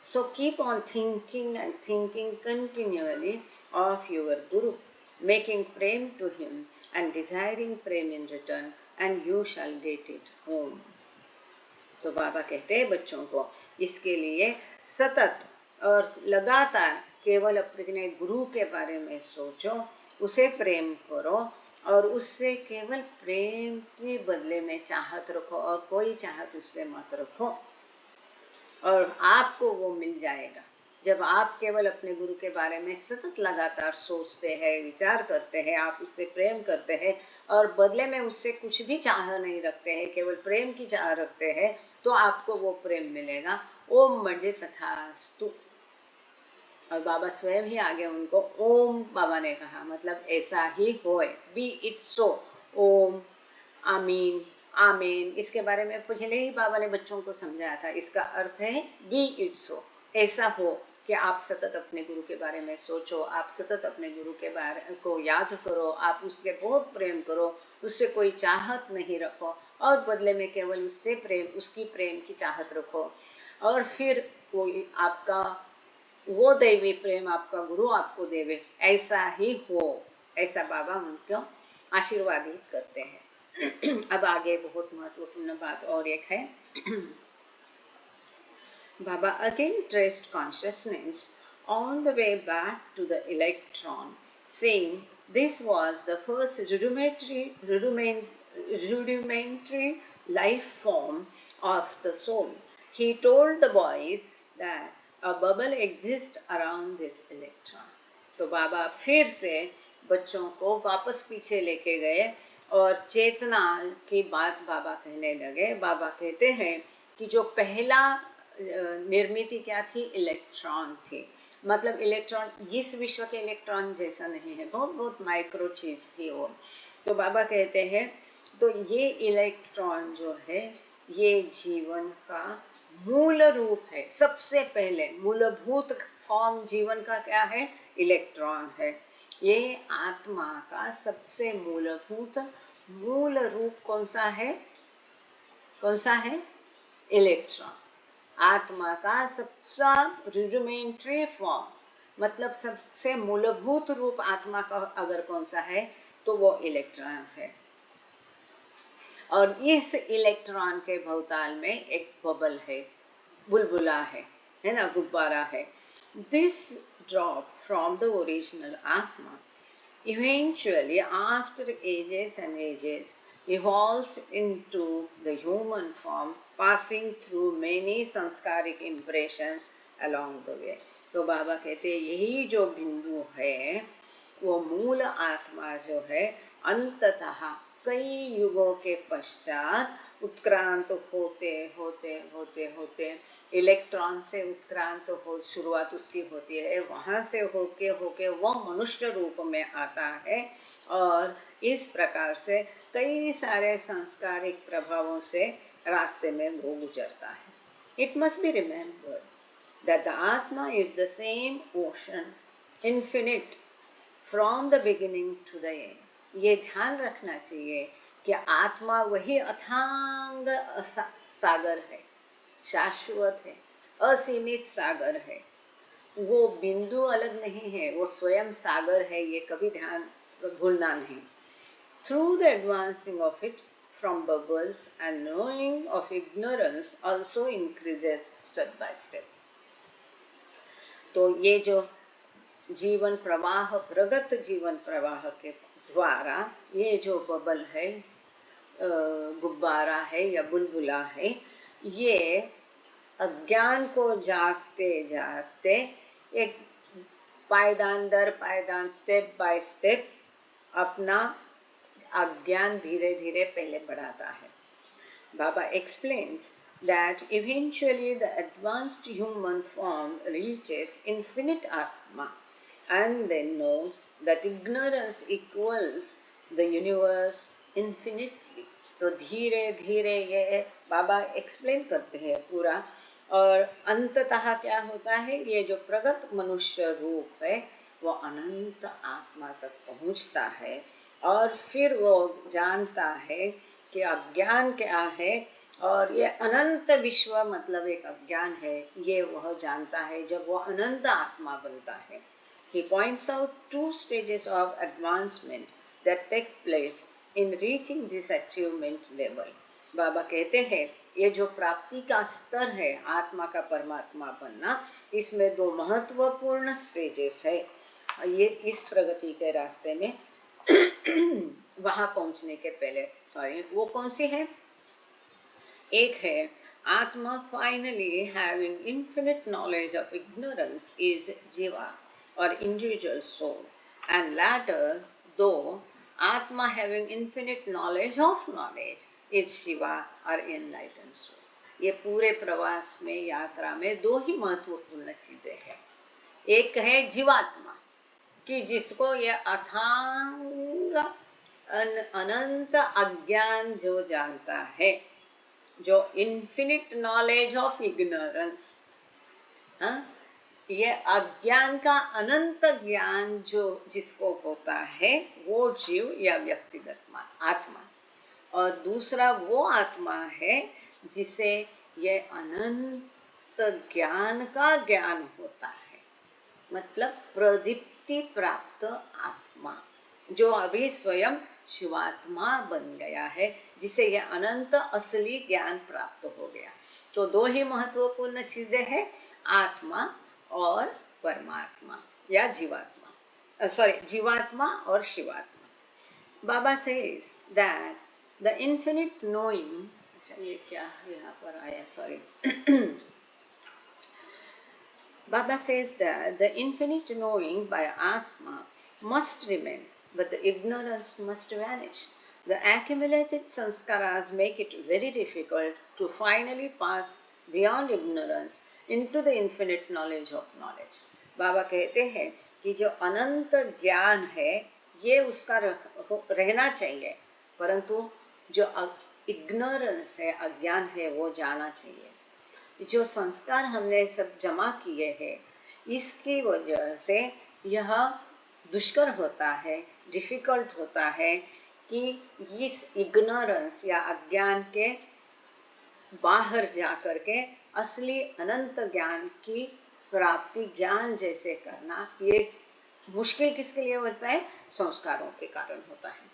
So keep on thinking and thinking continually of your Guru, making prem to him and desiring prem in return, and you shall get it home। तो बाबा कहते हैं बच्चों को इसके लिए सतत और लगातार केवल अपने गुरु के बारे में सोचो, उसे प्रेम करो, और उससे केवल प्रेम के बदले में चाहत रखो, और कोई चाहत उससे मत रखो, और आपको वो मिल जाएगा। जब आप केवल अपने गुरु के बारे में सतत लगातार सोचते हैं, विचार करते हैं, आप उससे प्रेम करते हैं और बदले में उससे कुछ भी चाह नहीं रखते हैं, केवल प्रेम की चाह रखते हैं, तो आपको वो प्रेम मिलेगा। ओम मजे तथास्तु। और बाबा स्वयं ही आगे उनको ओम बाबा ने कहा, मतलब ऐसा ही होए, बी इट सो। ओम आमीन आमीन, इसके बारे में पहले ही बाबा ने बच्चों को समझाया था। इसका अर्थ है बी इट सो, ऐसा हो कि आप सतत अपने गुरु के बारे में सोचो, आप सतत अपने गुरु के बारे को याद करो, आप उससे बहुत प्रेम करो, उससे कोई चाहत नहीं रखो, और बदले में केवल उससे प्रेम, उसकी प्रेम की चाहत रखो, और फिर वो आपका वो दैवी प्रेम आपका गुरु आपको देवे, ऐसा ही हो, ऐसा बाबा उनको आशीर्वादित करते हैं। अब आगे बहुत महत्वपूर्ण बात और एक है। Baba again traced consciousness on the way back to the electron, saying this was the first rudimentary life form of the soul. He told the boys that a bubble exists around this electron. तो बाबा फिर से बच्चों को वापस पीछे लेके गए और चेतना की बात बाबा कहने लगे। बाबा कहते हैं कि जो पहला निर्मिति क्या थी, इलेक्ट्रॉन थी। मतलब इलेक्ट्रॉन इस विश्व के इलेक्ट्रॉन जैसा नहीं है, बहुत बहुत माइक्रो चीज़ थी वो। तो बाबा कहते हैं तो ये इलेक्ट्रॉन जो है ये जीवन का मूल रूप है। सबसे पहले मूलभूत फॉर्म जीवन का क्या है, इलेक्ट्रॉन है। ये आत्मा का सबसे मूलभूत मूल रूप कौन सा है, कौन सा है, इलेक्ट्रॉन। आत्मा का सबसे रुडिमेंट्री फॉर्म, मतलब सबसे मूलभूत रूप आत्मा का अगर कौन सा है तो वो इलेक्ट्रॉन है। और इस इलेक्ट्रॉन के भौताल में एक बबल है, बुलबुला है ना, गुब्बारा है। This drop from the original आत्मा eventually after ages and ages evolves into the human form, passing through many sanskaric impressions along the way। तो बाबा कहते हैं यही जो बिंदु है वो मूल आत्मा जो है अंततः कई युगों के पश्चात उत्क्रांत होते होते होते होते इलेक्ट्रॉन से उत्क्रांत हो शुरुआत उसकी होती है, वहाँ से होके होके वो मनुष्य रूप में आता है, और इस प्रकार से कई सारे सांस्कारिक प्रभावों से रास्ते में वो गुजरता है। It must be remembered that the atma is the same ocean infinite from the beginning to the end. ये ध्यान रखना चाहिए कि आत्मा वही अथांग सागर है, शाश्वत है, असीमित सागर है। वो बिंदु अलग नहीं है, वो स्वयं सागर है, ये कभी ध्यान भूलना नहीं। Through the advancing of it from bubbles and knowing of ignorance also increases step by step. तो ये जो जीवन प्रवाह, प्रगत जीवन प्रवाह के द्वारा ये जो बबल है, गुब्बारा है या बुलबुला है, ये अज्ञान को जागते जागते एक पायदान दर पायदान, स्टेप बाय स्टेप अपना अज्ञान धीरे धीरे पहले बढ़ाता है. Baba explains that eventually the advanced human form reaches infinite Atma and then knows that ignorance equals the universe infinitely. तो धीरे धीरे ये बाबा एक्सप्लेन करते हैं पूरा, और अंततः क्या होता है, ये जो प्रगत मनुष्य रूप है वो अनंत आत्मा तक पहुंचता है, और फिर वो जानता है कि अज्ञान क्या है, और ये अनंत विश्व मतलब एक अज्ञान है, ये वह जानता है जब वो अनंत आत्मा बनता है. He points out 2 stages of advancement that take place in reaching this achievement level. बाबा कहते हैं ये जो प्राप्ति का स्तर है आत्मा का परमात्मा बनना, इसमें 2 महत्वपूर्ण स्टेजेस है ये इस प्रगति के रास्ते में वहां पहुंचने के पहले. सॉरी, वो कौन सी है? एक है आत्मा finally having infinite knowledge of ignorance is जीवा or individual soul, and latter though atma having infinite knowledge of knowledge is shiva or enlightened soul. ये पूरे प्रवास में, यात्रा में 2 ही महत्वपूर्ण चीजें हैं. एक है जीवात्मा कि जिसको ये अथांग अनंत अज्ञान जो जानता है, जो इन्फिनिट नॉलेज ऑफ इग्नोरेंस, ये अज्ञान का अनंत ज्ञान जो जिसको होता है वो जीव या व्यक्तिगत आत्मा, और दूसरा वो आत्मा है जिसे ये अनंत ज्ञान का ज्ञान होता है, मतलब प्रदीप्ति प्राप्त आत्मा जो अभी स्वयं शिवात्मा बन गया है, जिसे यह अनंत असली ज्ञान प्राप्त हो गया. तो 2 ही महत्वपूर्ण चीजें हैं, आत्मा और परमात्मा या जीवात्मा, सॉरी जीवात्मा और शिवात्मा. Baba says that the infinite knowing, अच्छा ये क्या यहाँ पर आया, sorry. Baba says that the infinite knowing by Atma must remain, but the ignorance must vanish. The accumulated sanskaras make it very difficult to finally pass beyond ignorance into the infinite knowledge of knowledge. बाबा कहते हैं कि जो अनंत ज्ञान है ये उसका रहना चाहिए, परंतु जो इग्नोरेंस है, अज्ञान है, वो जाना चाहिए. जो संस्कार हमने सब जमा किए हैं इसकी वजह से यह दुष्कर होता है, डिफ़िकल्ट होता है कि इस इग्नोरेंस या अज्ञान के बाहर जा कर के असली अनंत ज्ञान की प्राप्ति, ज्ञान जैसे करना, ये मुश्किल किसके लिए होता है? संस्कारों के कारण होता है.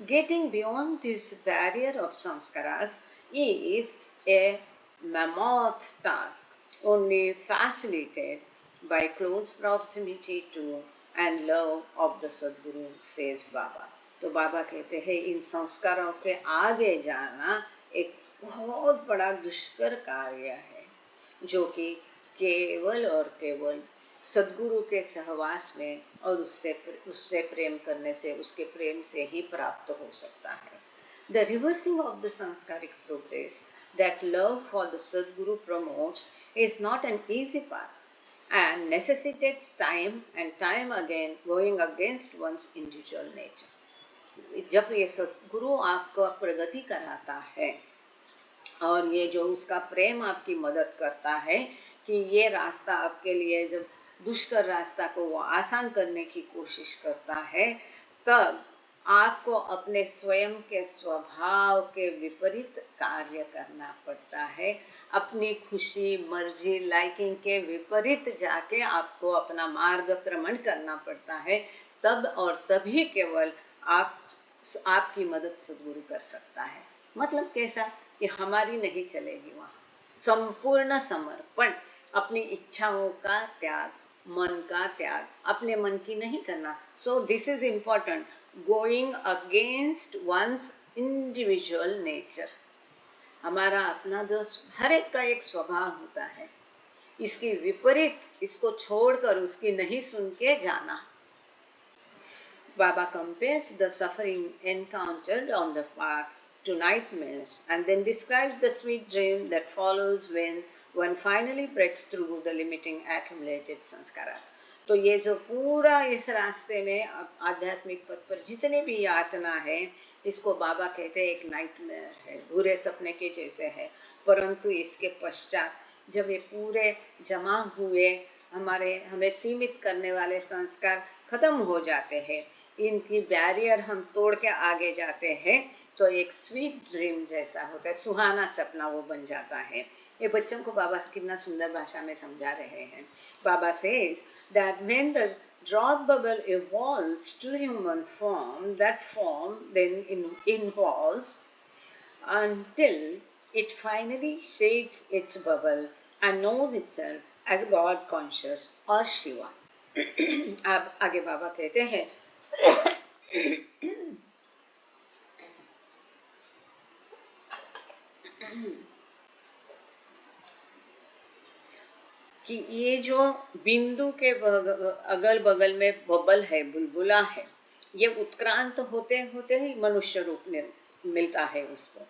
Getting beyond this barrier of sanskaras is a mammoth task, only facilitated by close proximity to and love of the Sadguru, says Baba. तो बाबा कहते हैं इन संस्कारों के आगे जाना एक बहुत बड़ा दुष्कर कार्य है, जो कि केवल और केवल सद्गुरु के सहवास में और उससे प्रेम करने से, उसके प्रेम से ही प्राप्त हो सकता है. The reversing of the sanskaric progress that love for the Sadguru promotes is not an easy path and necessitates time and time again going against one's individual nature. जब ये सद्गुरु आपको प्रगति कराता है और ये जो उसका प्रेम आपकी मदद करता है कि ये रास्ता आपके लिए जब दुष्कर रास्ता को वो आसान करने की कोशिश करता है, तब आपको अपने स्वयं के स्वभाव के विपरीत कार्य करना पड़ता है. अपनी खुशी, मर्जी, लाइकिंग के विपरीत जाके आपको अपना मार्गक्रमण करना पड़ता है. तब और तभी केवल आपकी मदद सद्गुरु कर सकता है. मतलब कैसा कि हमारी नहीं चलेगी, वहाँ संपूर्ण समर्पण, अपनी इच्छाओं का त्याग, मन का त्याग, अपने मन की नहीं करना. So this is important, going against one's individual nature. हमारा अपना जो हर एक का एक स्वभाव होता है, इसकी विपरीत इसको छोड़कर उसकी नहीं सुन के जाना. Baba compares the suffering encountered on the path to nightmares and then describes the sweet dream that follows when one finally breaks through the limiting accumulated sanskaras. तो ये जो पूरा इस रास्ते में आध्यात्मिक पथ पर जितने भी यातना है, इसको बाबा कहते हैं एक नाइटमेयर है, बुरे सपने के जैसे है. परंतु इसके पश्चात जब ये पूरे जमा हुए हमें सीमित करने वाले संस्कार खत्म हो जाते हैं, इनकी बैरियर हम तोड़ के आगे जाते हैं, तो एक स्वीट ड्रीम जैसा होता है, सुहाना सपना वो बन जाता है. ये बच्चों को बाबा कितना सुंदर भाषा में समझा रहे हैं. बाबा says that when the drop bubble evolves to human form, that form then involves until it finally shades its bubble and knows itself as God conscious or Shiva. अब आगे बाबा कहते हैं कि ये जो बिंदु के अगल बगल में बबल है, बुलबुला है, ये उत्क्रांत होते होते ही मनुष्य रूप में मिलता है उसको.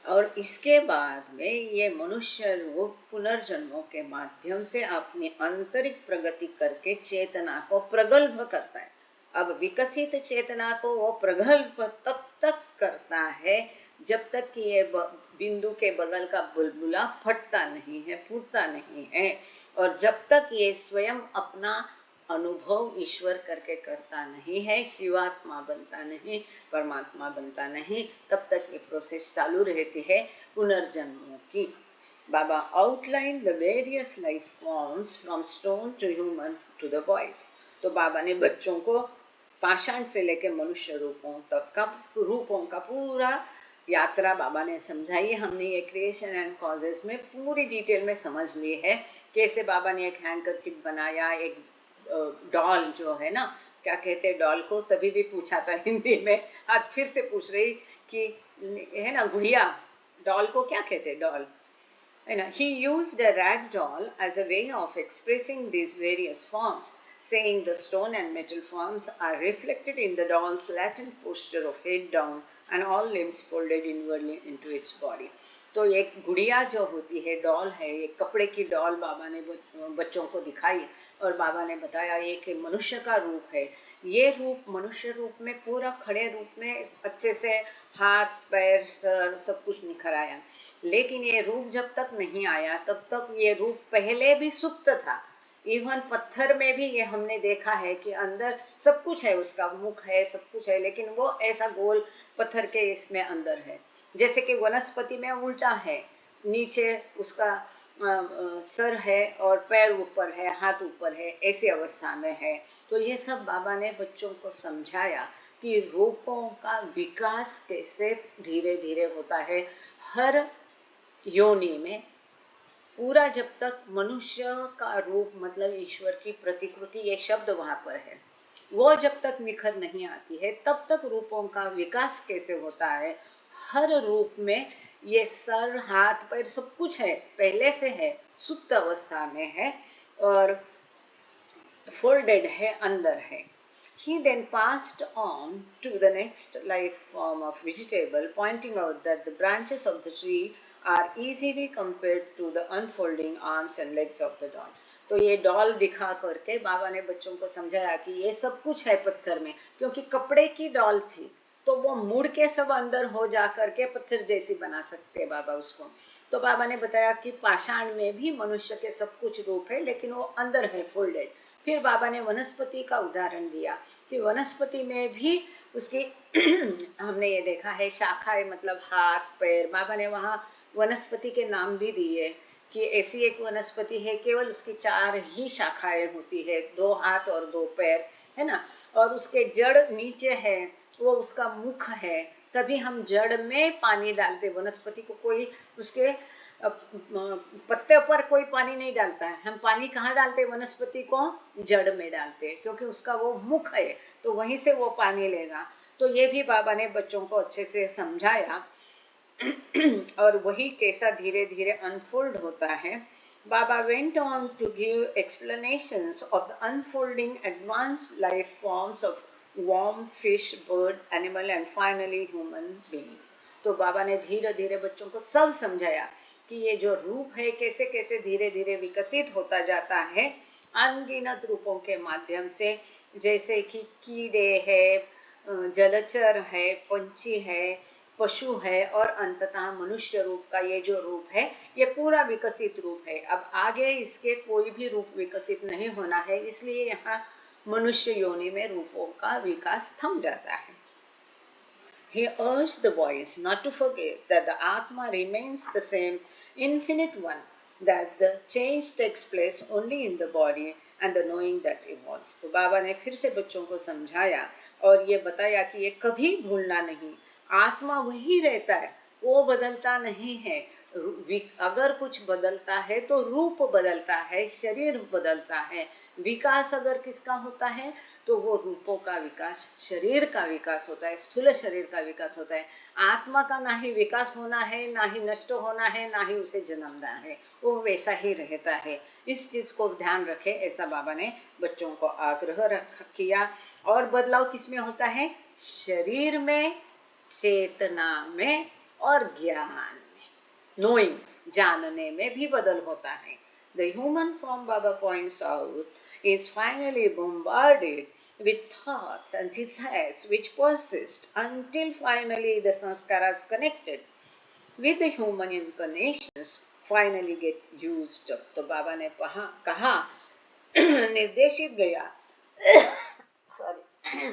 और इसके बाद में ये मनुष्य रूप पुनर्जन्मों के माध्यम से अपनी आंतरिक प्रगति करके चेतना को प्रगल्भ करता है. अब विकसित चेतना को वो प्रगल्भ तब तक करता है जब तक कि ये बिंदु के बगल का बुलबुला फटता नहीं है, फूटता नहीं है, और जब तक ये स्वयं अपना अनुभव ईश्वर करके करता नहीं है, शिवात्मा बनता नहीं, परमात्मा बनता नहीं, तब तक ये प्रोसेस चालू रहती है पुनर्जन्मों की. Baba outline the various life forms from stone to human to the boys. तो बाबा ने बच्चों को पाषाण से लेकर मनुष्य रूपों तक का रूपों का पूरा यात्रा बाबा ने समझाई. हमने ये क्रिएशन एंड कॉजेज में पूरी डिटेल में समझ ली है. कैसे बाबा ने एक हैंकरचिप बनाया, एक डॉल जो है ना, क्या कहते हैं डॉल को, तभी भी पूछा था हिंदी में, आज फिर से पूछ रही कि है ना गुड़िया, डॉल को क्या कहते हैं, डॉल है ना. He used a rag doll as a way of expressing these various forms, saying the stone and metal forms are reflected in the doll's latent posture of head down and all limbs folded inwardly into its body. तो एक गुड़िया जो होती है, doll है, एक कपड़े की डॉल बाबा ने बच्चों को दिखाई और बाबा ने बताया ये कि मनुष्य का रूप है. ये रूप मनुष्य रूप में पूरा खड़े रूप में अच्छे से हाथ पैर सर सब कुछ निखर आया, लेकिन ये रूप जब तक नहीं आया तब तक ये रूप पहले भी सुप्त था. इवन पत्थर में भी ये हमने देखा है कि अंदर सब कुछ है, उसका मुख है, सब कुछ है, लेकिन वो ऐसा गोल पत्थर के इसमें अंदर है. जैसे कि वनस्पति में उल्टा है, नीचे उसका सर है और पैर ऊपर है, हाथ ऊपर है, ऐसी अवस्था में है. तो ये सब बाबा ने बच्चों को समझाया कि रूपों का विकास कैसे धीरे धीरे होता है हर योनि में. पूरा जब तक मनुष्य का रूप मतलब ईश्वर की प्रतिकृति, ये शब्द वहाँ पर है, वो जब तक निखर नहीं आती है तब तक रूपों का विकास कैसे होता है. हर रूप में ये सर हाथ पैर सब कुछ है, पहले से है, सुप्त अवस्था में है और फोल्डेड है, अंदर है. He then passed on to the next life form of vegetable, pointing out that the branches of the tree are easily compared to the unfolding arms and legs of the doll. तो ये doll दिखा करके बाबा ने बच्चों को समझाया कि ये सब कुछ है पत्थर में, क्योंकि कपड़े की डॉल थी तो वो मुड़ के सब अंदर हो जा करके पत्थर जैसी बना सकते हैं बाबा उसको. तो बाबा ने बताया कि पाषाण में भी मनुष्य के सब कुछ रूप है, लेकिन वो अंदर है फोल्डेड. फिर बाबा ने वनस्पति का उदाहरण दिया कि वनस्पति में भी उसकी हमने ये देखा है शाखाएं मतलब हाथ पैर. बाबा ने वहाँ वनस्पति के नाम भी दिए कि ऐसी एक वनस्पति है केवल उसकी 4 ही शाखाएं होती है, 2 हाथ और 2 पैर है ना, और उसके जड़ नीचे है, वो उसका मुख है. तभी हम जड़ में पानी डालते, वनस्पति को कोई उसके अब पत्ते पर कोई पानी नहीं डालता है, हम पानी कहाँ डालते हैं? वनस्पति को जड़ में डालते हैं, क्योंकि उसका वो मुख है, तो वहीं से वो पानी लेगा। तो ये भी बाबा ने बच्चों को अच्छे से समझाया और वही कैसा धीरे धीरे अनफोल्ड होता है। Baba went on to give explanations of the unfolding advanced life forms of worm, fish, bird, animal and finally human beings. तो बाबा ने धीरे धीरे बच्चों को सब समझाया कि ये जो रूप है कैसे कैसे धीरे धीरे विकसित होता जाता है अनगिनत रूपों के माध्यम से, जैसे कि कीड़े है, जलचर है, पंछी है, पशु है और अंततः मनुष्य रूप का ये जो रूप है ये पूरा विकसित रूप है। अब आगे इसके कोई भी रूप विकसित नहीं होना है, इसलिए यहाँ मनुष्य योनि में रूपों का विकास थम जाता है। He urged the boys not to forget that the Atma remains the same infinite one, that the change takes place only in the body and the knowing that evolves. तो बाबा ने फिर से बच्चों को समझाया और ये बताया कि ये कभी भूलना नहीं, आत्मा वही रहता है, वो बदलता नहीं है। अगर कुछ बदलता है तो रूप बदलता है, शरीर बदलता है। विकास अगर किसका होता है तो वो रूपों का विकास, शरीर का विकास होता है, स्थूल शरीर का विकास होता है। आत्मा का ना ही विकास होना है, ना ही नष्ट होना है, ना ही उसे जन्मना है, वो वैसा ही रहता है। इस चीज को ध्यान रखें, ऐसा बाबा ने बच्चों को आग्रह किया। और बदलाव किसमें होता है? शरीर में, चेतना में और ज्ञान में, नोइंग, जानने में भी बदल होता है। The human form, Baba points out, is finally bombarded with thoughts and desires which persist until finally the sanskaras connected with the human incarnations finally get used up. तो बाबा ने कहा निर्देशित गया सॉरी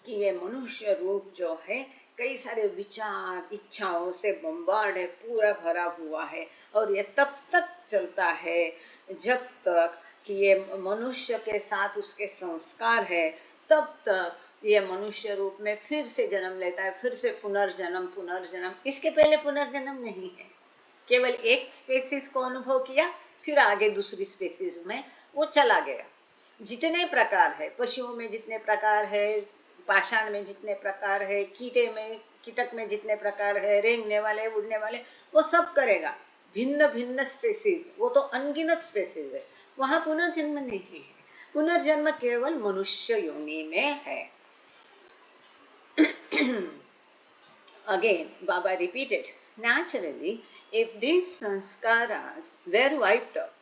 कि ये मनुष्य रूप जो है कई सारे विचार इच्छाओं से बम्बार्ड है, पूरा भरा हुआ है, और ये तब तक चलता है जब तक कि ये मनुष्य के साथ उसके संस्कार है, तब तक ये मनुष्य रूप में फिर से जन्म लेता है, फिर से पुनर्जन्म पुनर्जन्म। इसके पहले पुनर्जन्म नहीं है, केवल एक स्पेसीज को अनुभव किया, फिर आगे दूसरी स्पेसीज में वो चला गया। जितने प्रकार है, पशुओं में जितने प्रकार है, पाषाण में जितने प्रकार है, कीटक में जितने प्रकार है, रेंगने वाले, उड़ने वाले, वो सब करेगा। भिन्न भिन्न स्पेसीज, वो तो अनगिनत स्पेसीज है, वहाँ पुनर्जन्म नहीं है। पुनर्जन्म केवल मनुष्य योनि में है। Again, Baba repeated, naturally, if these sanskaras were wiped out,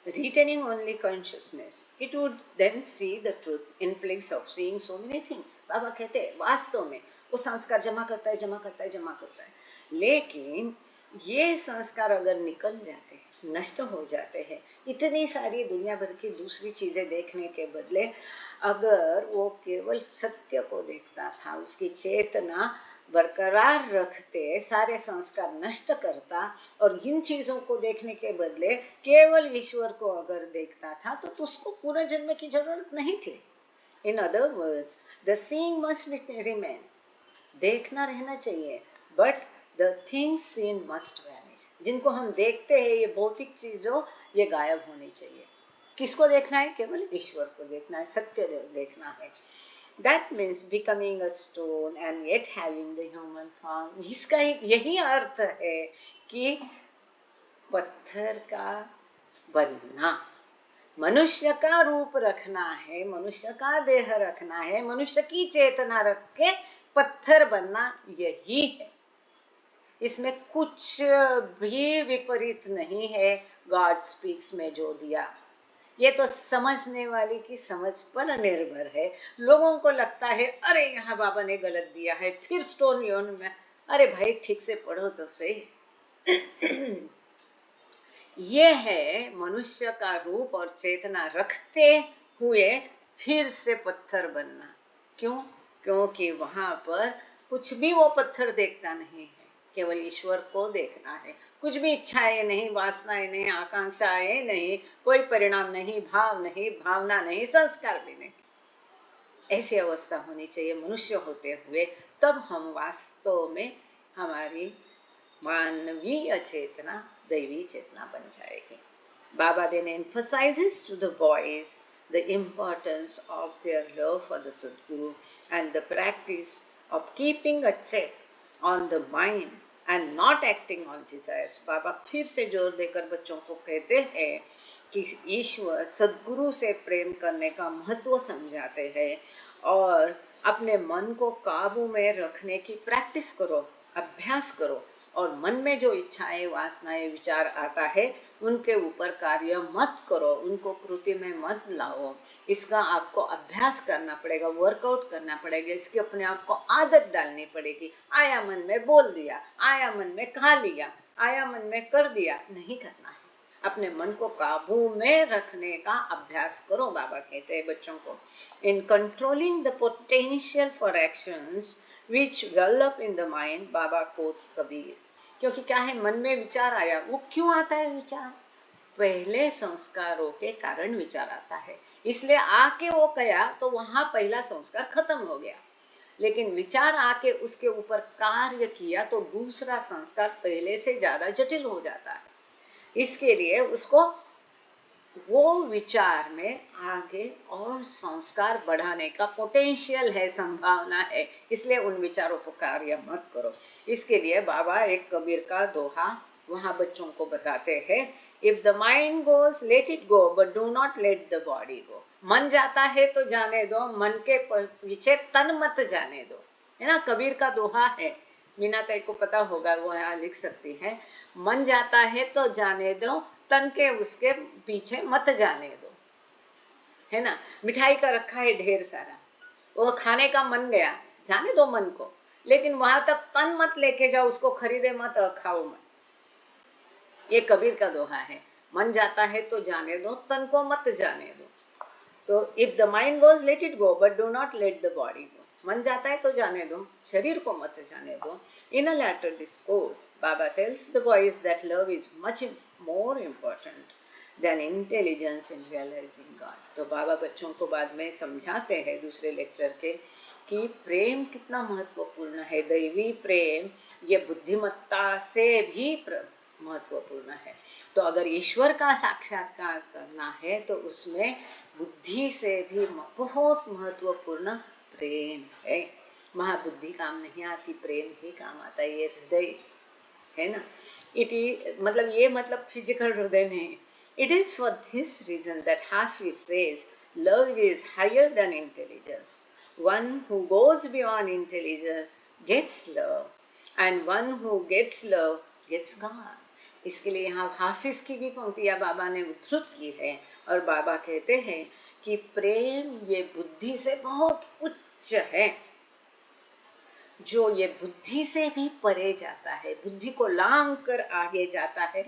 retaining only consciousness, it would then see the truth in place of seeing so many things. बाबा कहते हैं वास्तव में वो संस्कार जमा करता है, जमा करता है, जमा करता है, लेकिन ये संस्कार अगर निकल जाते हैं, नष्ट हो जाते हैं, इतनी सारी दुनिया भर की दूसरी चीज़ें देखने के बदले अगर वो केवल सत्य को देखता था, उसकी चेतना बरकरार रखते, सारे संस्कार नष्ट करता और इन चीज़ों को देखने के बदले केवल ईश्वर को अगर देखता था तो उसको पूरा जन्म की जरूरत नहीं थी। In other words, the seeing must remain, देखना रहना चाहिए, but the things scene must vanish. जिनको हम देखते हैं, ये भौतिक चीज़ों, ये गायब होनी चाहिए। किसको देखना है? केवल ईश्वर को देखना है, सत्य देखना है। That means becoming a stone and yet having the human form. इसका यही अर्थ है कि पत्थर का बनना, मनुष्य का रूप रखना है, मनुष्य का देह रखना है, मनुष्य की चेतना रख के पत्थर बनना, यही है। इसमें कुछ भी विपरीत नहीं है। गॉड स्पीक्स में जो दिया, ये तो समझने वाले की समझ पर निर्भर है। लोगों को लगता है अरे यहाँ बाबा ने गलत दिया है, फिर स्टोन योन में, अरे भाई ठीक से पढ़ो तो सही। ये है मनुष्य का रूप और चेतना रखते हुए फिर से पत्थर बनना। क्यों? क्योंकि वहाँ पर कुछ भी वो पत्थर देखता नहीं है, केवल ईश्वर को देखना है। कुछ भी इच्छाएं नहीं, वासनाएं नहीं, आकांक्षाएं नहीं, कोई परिणाम नहीं, भाव नहीं, भावना नहीं, संस्कार भी नहीं। ऐसी अवस्था होनी चाहिए मनुष्य होते हुए, तब हम वास्तव में हमारी मानवीय चेतना दैवी चेतना बन जाएगी. Baba then emphasizes to the boys the importance of their love for the Sadguru and the practice of keeping a check on the mind and not acting on desires. बाबा फिर से जोर देकर बच्चों को कहते हैं कि ईश्वर सद्गुरु से प्रेम करने का महत्व समझाते हैं और अपने मन को काबू में रखने की प्रैक्टिस करो, अभ्यास करो, और मन में जो इच्छाएं, वासनाएं, विचार आता है उनके ऊपर कार्य मत करो, उनको कृति में मत लाओ. इसका आपको अभ्यास करना पड़ेगा, वर्कआउट करना पड़ेगा, इसकी अपने आप को आदत डालनी पड़ेगी. आया मन में बोल दिया, आया मन में खा लिया, आया मन में कर दिया, नहीं करना है. अपने मन को काबू में रखने का अभ्यास करो, बाबा कहते हैं बच्चों को. In controlling the potential for actions which well up in the mind, Baba quotes Kabir. क्योंकि क्या है, मन में विचार आया, वो क्यों आता है विचार? पहले संस्कारों के कारण विचार आता है, इसलिए आके वो गया तो वहाँ पहला संस्कार खत्म हो गया. लेकिन विचार आके उसके ऊपर कार्य किया तो दूसरा संस्कार पहले से ज़्यादा जटिल हो जाता है. इसके लिए उसको वो विचार में आगे और संस्कार बढ़ाने का पोटेंशियल है, संभावना है, इसलिए उन विचारों को कार्य मत करो. इसके लिए बाबा एक कबीर का दोहा वहाँ बच्चों को बताते हैं. If the mind goes let it go but do not let the body go. मन जाता है तो जाने दो, मन के पीछे तन मत जाने दो, है ना. कबीर का दोहा है, मीना ताई को पता होगा, वो यहाँ लिख सकती है. मन जाता है तो जाने दो, तन के उसके पीछे मत जाने दो, है ना. मिठाई का रखा है ढेर सारा, वो खाने का मन गया, जाने दो मन को, लेकिन वहां तक तन मत लेके जाओ, उसको खरीदे मत और खाओ मत. ये कबीर का दोहा है. मन जाता है तो जाने दो, तन को मत जाने दो. तो if the mind goes let it go but do not let the body go. मन जाता है तो जाने दो, शरीर को मत जाने दो. In a later discourse Baba tells the boys that love is much more important than intelligence in realising God. तो बाबा बच्चों को बाद में समझाते हैं दूसरे लेक्चर के कि प्रेम कितना महत्वपूर्ण है. दैवी प्रेम ये बुद्धिमत्ता से भी महत्वपूर्ण है. तो अगर ईश्वर का साक्षात्कार करना है तो उसमें बुद्धि से भी बहुत महत्वपूर्ण प्रेम है. महाबुद्धि काम नहीं आती, प्रेम ही काम आता है. ये हृदय है ना, मतलब ये मतलब फिजिकल हृदय नहीं. It is for this reason that Hafiz says love is higher than intelligence. One who goes beyond intelligence gets love and one who gets love gets God. इसके लिए यहाँ हाफिज की भी पंक्तियाँ बाबा ने उद्धृत की है और बाबा कहते हैं कि प्रेम ये बुद्धि से बहुत उच्च है. जो ये बुद्धि से भी परे जाता है, बुद्धि को लांघ कर आगे जाता है,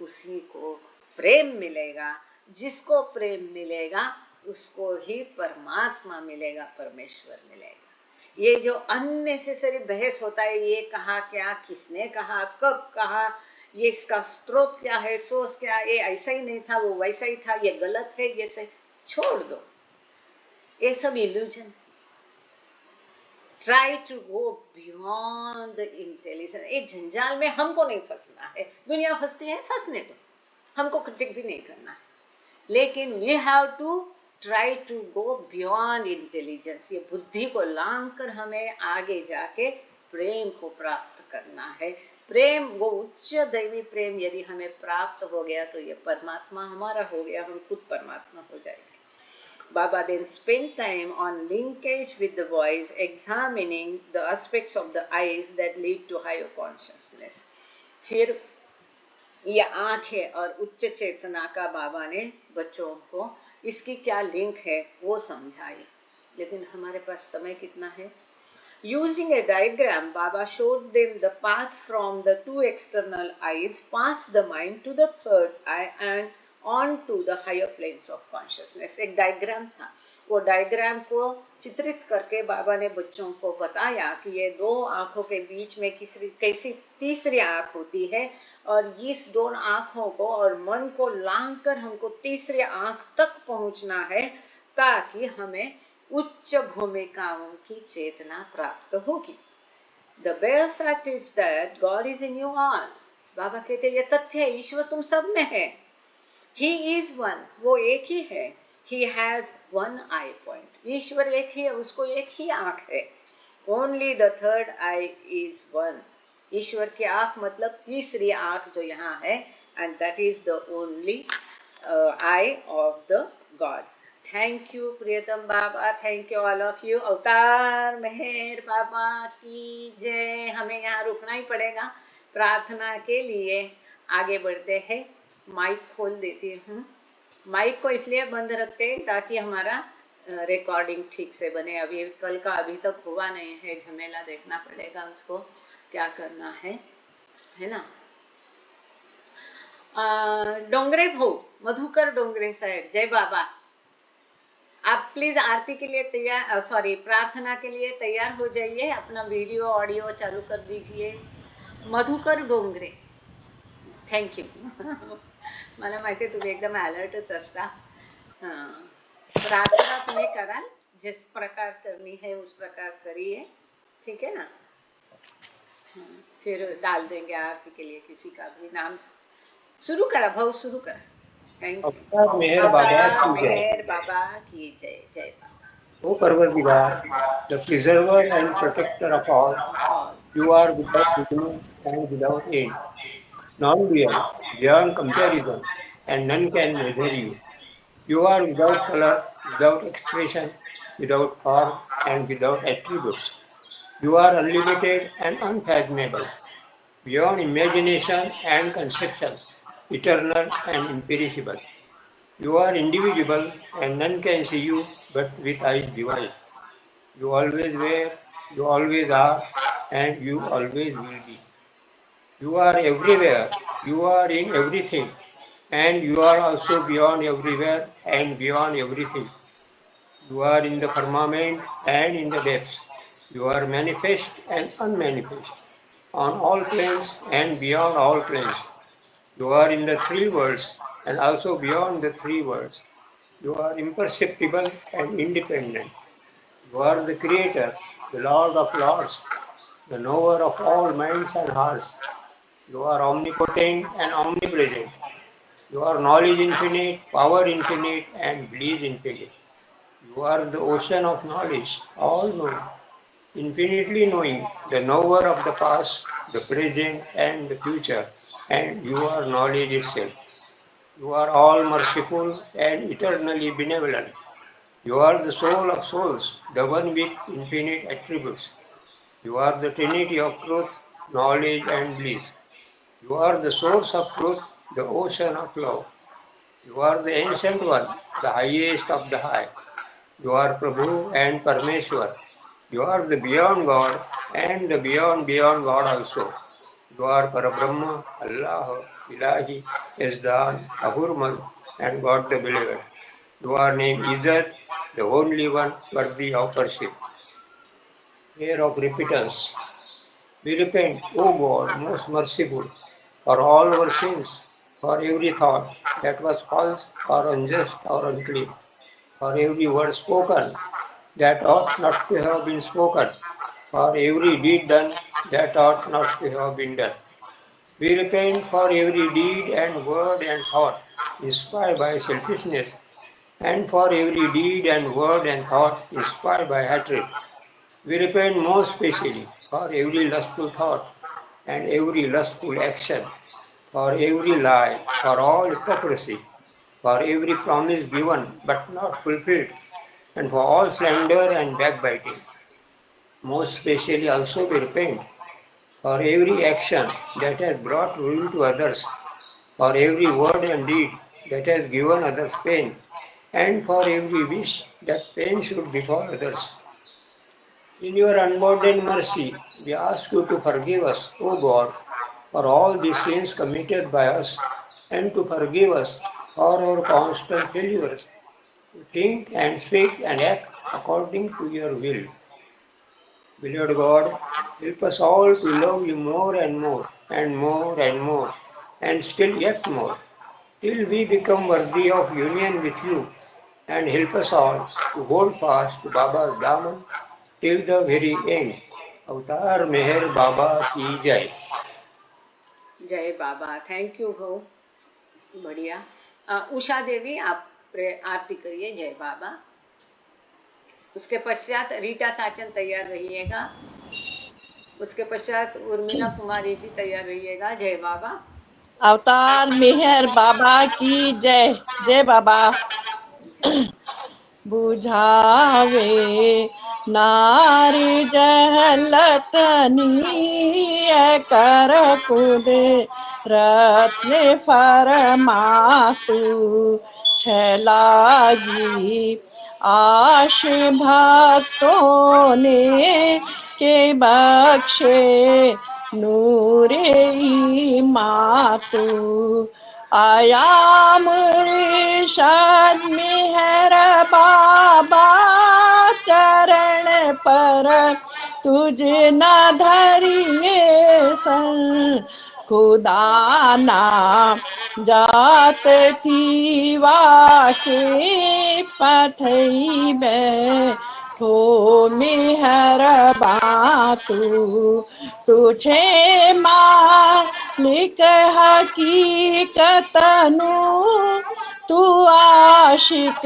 उसी को प्रेम मिलेगा. जिसको प्रेम मिलेगा उसको ही परमात्मा मिलेगा, परमेश्वर मिलेगा. ये जो अननेसेसरी बहस होता है, ये कहा क्या, किसने कहा, कब कहा, ये इसका स्रोत क्या है, सोर्स क्या, ये ऐसा ही नहीं था, वो वैसा ही था, ये गलत है, ये से छोड़ दो. ये सब illusion. Try to go beyond the intelligence. ये झंझाल में हमको नहीं फंसना है. दुनिया फंसती है, फंसने दो, हमको क्रिटिक भी नहीं करना है. लेकिन we have to try to go beyond intelligence. ये बुद्धि को लांघ कर हमें आगे जाके प्रेम को प्राप्त करना है. प्रेम, वो उच्च दैवी प्रेम यदि हमें प्राप्त हो गया तो ये परमात्मा हमारा हो गया, हम खुद परमात्मा हो जाएंगे. Baba then spent time on linkage with the boys, examining the aspects of the eyes that lead to higher consciousness. फिर ये आँखें और उच्च चेतना का बाबा ने बच्चों को इसकी क्या लिंक है वो समझाई. लेकिन हमारे पास समय कितना है. Using a diagram, Baba showed them the path from the two external eyes, past the mind to the third eye and on to the higher planes of consciousness. एक डायग्राम था, वो डायग्राम को चित्रित करके बाबा ने बच्चों को बताया कि ये दो आँखों के बीच में कैसी तीसरी आँख होती है और इस दोनों आँखों को और मन को लांघ कर हमको तीसरी आँख तक पहुँचना है ताकि हमें उच्च भूमिकाओं की चेतना प्राप्त होगी. The bare fact is that God is in you all. बाबा कहते ये तथ्य है, ईश्वर तुम सब में है. He is one, वो एक ही है. He has one eye point. ईश्वर एक ही है, उसको एक ही आँख है. Only the third eye is one. ईश्वर की आँख मतलब तीसरी आँख जो यहाँ है, and that is the only eye of the God. Thank you priyatam Baba, thank you all of you. Avatar Meher बाबा की जय. हमें यहाँ रुकना ही पड़ेगा प्रार्थना के लिए. आगे बढ़ते हैं. माइक खोल देती हूँ. माइक को इसलिए बंद रखते हैं ताकि हमारा रिकॉर्डिंग ठीक से बने. अभी कल का अभी तक हुआ नहीं है, झमेला देखना पड़ेगा उसको क्या करना है ना. डोंगरे भो, मधुकर डोंगरे साहब, जय बाबा. आप प्लीज़ आरती के लिए तैयार, सॉरी प्रार्थना के लिए तैयार हो जाइए. अपना वीडियो ऑडिओ चालू कर दीजिए. Madhukar Dongre, thank you. मला माहिती आहे तुम्ही एकदम अलर्टच असता. प्रार्थना तुम्ही कराल, जिस प्रकार करनी है उस प्रकार करिए, ठीक है ना. फिर डाल देंगे आरती के लिए किसी का भी नाम. शुरू करा भाऊ, शुरू करा. अवतार मेहर बाबा की जय. मेहर बाबा की जय. जय बाबा. O Parvardigar, the preserver and protector of all, you are without beginning and without end, non-dual, beyond comparison, and none can measure you. You are without color, without expression, without form, and without attributes. You are unlimited and unfathomable, beyond imagination and conception, eternal and imperishable. You are indivisible and none can see you but with eyes divine. You always were, you always are, and you always will be. You are everywhere, you are in everything, and you are also beyond everywhere and beyond everything. You are in the firmament and in the depths. You are manifest and unmanifest, on all planes and beyond all planes. You are in the three worlds and also beyond the three worlds. You are imperceptible and independent. You are the Creator, the Lord of Lords, the knower of all minds and hearts. You are omnipotent and omnipresent. You are knowledge infinite, power infinite, and bliss infinite. You are the ocean of knowledge, all knowing, infinitely knowing, the knower of the past, the present, and the future, and you are knowledge itself. You are all merciful and eternally benevolent. You are the soul of souls, the one with infinite attributes. You are the trinity of truth, knowledge, and bliss. You are the source of truth, the ocean of love. You are the ancient one, the highest of the high. You are Prabhu and Parmeshwar. You are the beyond God and the beyond God also. You are Parabrahma, Allah, Ilahi, Yazdan, Ahurmal, and God the Beloved. You are named Izzat, the only one worthy of worship. Prayer of repentance. We repent, O God, most merciful, for all our sins, for every thought that was false or unjust or unclean, for every word spoken that ought not to have been spoken, for every deed done that ought not to have been done. We repent for every deed and word and thought inspired by selfishness, and for every deed and word and thought inspired by hatred. We repent most especially for every lustful thought and every lustful action, for every lie, for all hypocrisy, for every promise given but not fulfilled, and for all slander and backbiting. Most especially also we repent for every action that has brought ruin to others, for every word and deed that has given others pain, and for every wish that pain should befall others. In your unbounded mercy, we ask you to forgive us, O God, for all these sins committed by us, and to forgive us for our constant failures to think and speak and act according to your will. Beloved God, help us all to love you more and more, and more and more, and still yet more, till we become worthy of union with you, and help us all to hold fast to Baba's Daman till the very end. अवतार मेहर बाबा की जय। जय बाबा। Thank you भाऊ, बढ़िया। उषा देवी आप आरती करिए जय बाबा। उसके पश्चात रीटा साचन तैयार रहिएगा। उसके पश्चात उर्मिला कुमारी जी तैयार रहिएगा जय बाबा। अवतार मेहर बाबा की जय। जय बाबा। बुझावे नारी जहलतनी कर कुदे रत्न फरमातु छलागी आश भक्तों ने के बख्शे नूरे मातु आया मुर्शद मेहर बाबा चरण पर तुझ न धरिए सन खुदा ना जात थी वाके पथई बैठो मेहर बातू तुझे मालिक हकीकतनु तू आशिक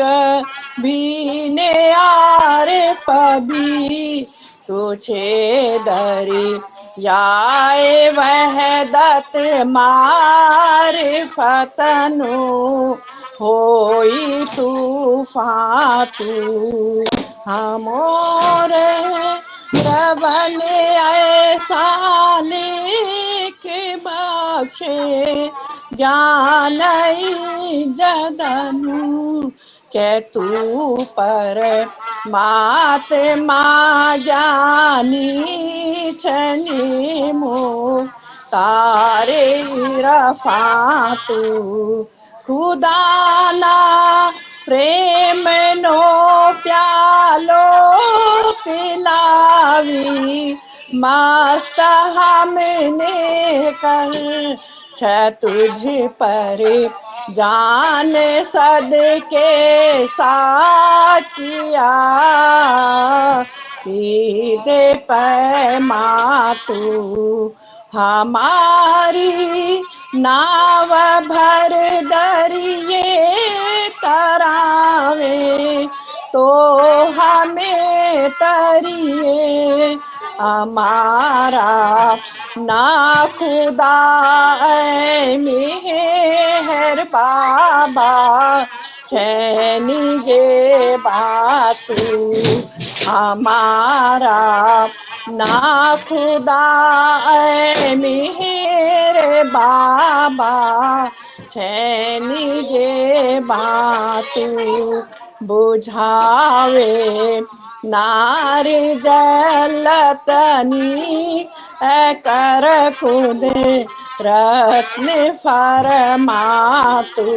भी ने आर पभी तुझे दरी याए वहदत मार फतनु होई तूफान तू हमोर रवन ऐसा लिख बख्शे ज्ञान जदनु के तू पर मात्मा ज्ञानी छनि मो तारे रफा तू खुदाना प्रेम नो प्यालो पिलावी मस्त हमने कर छ तुझ पर जान सदके साकिया पी दे पैमा तू हमारी नाव भर दरिए तरावे तो हमें तरिए हमारा ना खुदा मेहर बाबा चैनी गे बातू हमारा ना खुदा मेहर बाबा चैनी गे बातू बुझावे नारी जलतनी कर खुदे रत्न फरमातु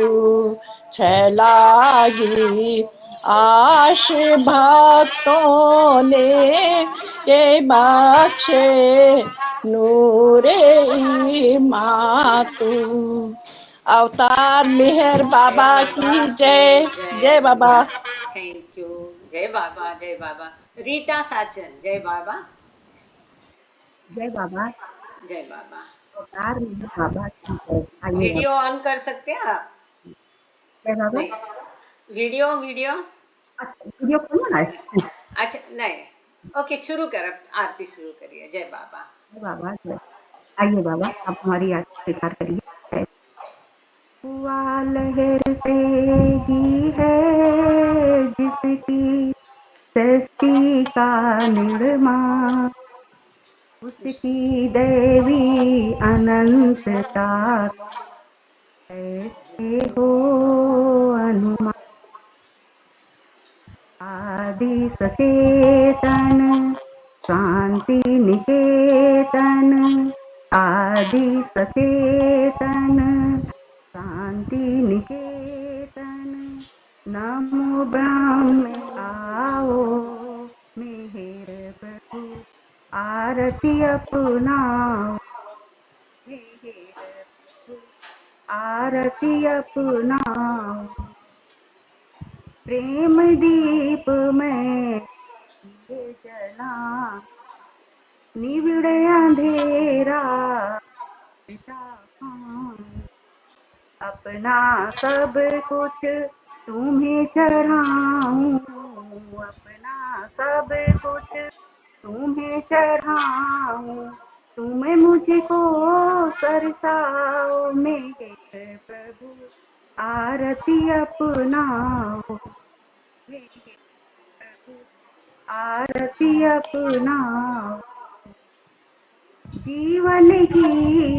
छलागी आश भक्तों ने के बख्शे नूरे मातु। अवतार मेहर बाबा की जय। जय बाबा। Thank you. जय बाबा जय बाबा। रीटा साचन जय बाबा। जय बाबा। जय बाबा। अवतार मेहर बाबा की जय। आइए वीडियो ऑन कर सकते हैं आप? जय बाबा। नहीं, वीडियो वीडियो अच्छा वीडियो खोलो ना। अच्छा नहीं, ओके शुरू कर, आरती शुरू करिए। जय बाबा। जय बाबा जय। आइए बाबा आप हमारी आरती स्वीकार करिए। जय। हुआ लहर से ही है जिसकी सृष्टि का निर्माण, उसकी देवी अनंतता कैसे हो अनुमान। आदि सचेतन शांति निकेतन, आदि सचेतन शांति निकेतन, नमो ब्रह्म आओ मेहर प्रभु आरती अपनाओ मेहर प्रभु आरती अपनाओ। प्रेम दीप में ये जला निविड़े अंधेरा जाऊं, अपना सब कुछ तुम्हें चढ़ाऊं, अपना सब कुछ तुम्हें चढ़ाऊं, तुम्हें मुझको सरसाओ मेरे प्रभु, आरती अपनाओ मेरे प्रभु, आरती अपनाओ। जीवन की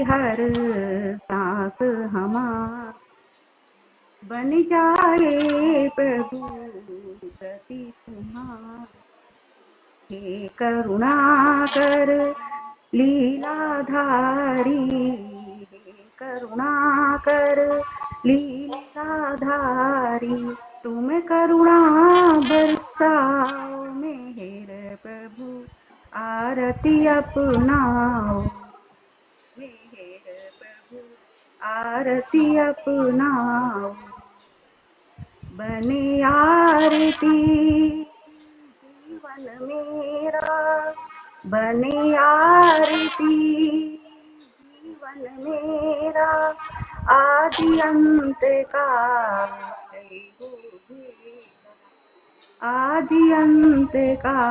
हर सांस हमारी बन जाए प्रभु गति तुम्हारी, हे करुणा कर लीलाधारी, हे करुणा कर लीलाधारी, तुम करुणा बरसाओ मेरे प्रभु, आरती अपनाओ मेरे प्रभु, आरती अपनाओ। बने आरती जीवन मेरा, बने आरती जीवन मेरा, आदि अंत का है वो मेरा, आदि अंत का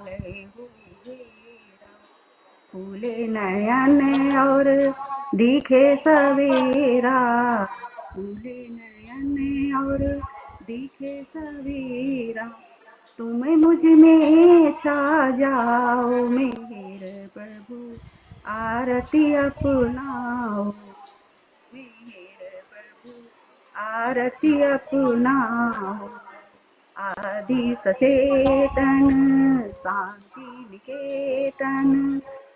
है वो मेरा। फूले नयन और दिखे सवेरा, फूले नयन और दिखे सवेरा, तुम मुझ में छा जाओ मेरे प्रभु, आरती अपनाओ मेरे प्रभु, आरती अपनाओ। आदि सचेतन शांति निकेतन,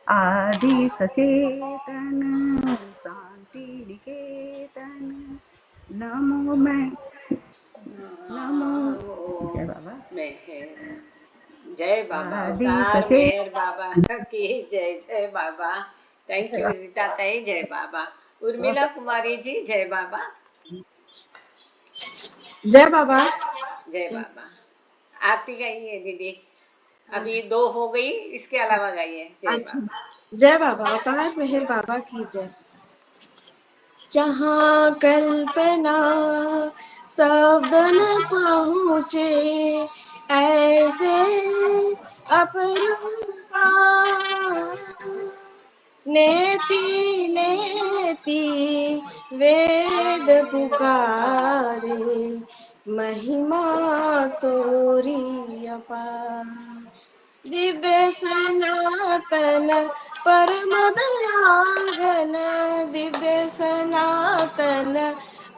आदि सचेतन शांति निकेतन, नमो मैं नमो जय बाबा, जय बाबा, आदि अवतार सचेतन। मेहर बाबा की जय। जय बाबा, थैंक यू रीता ताई, जय बाबा। उर्मिला कुमारी जी, जय बाबा। जय बाबा। जय बाबा। आरती गाइए दीदी, अभी 2 हो गई, इसके अलावा गाइए। जय अच्छा, बाबा। जय बाबा, अवतार मेहर बाबा की जय। जहाँ कल्पना शब्द न पहुँचे, ऐसे अपरूपा नेति नेति वेद पुकारे, महिमा तोरी अपार। दिव्य सनातन परम दयाघन, दिव्य सनातन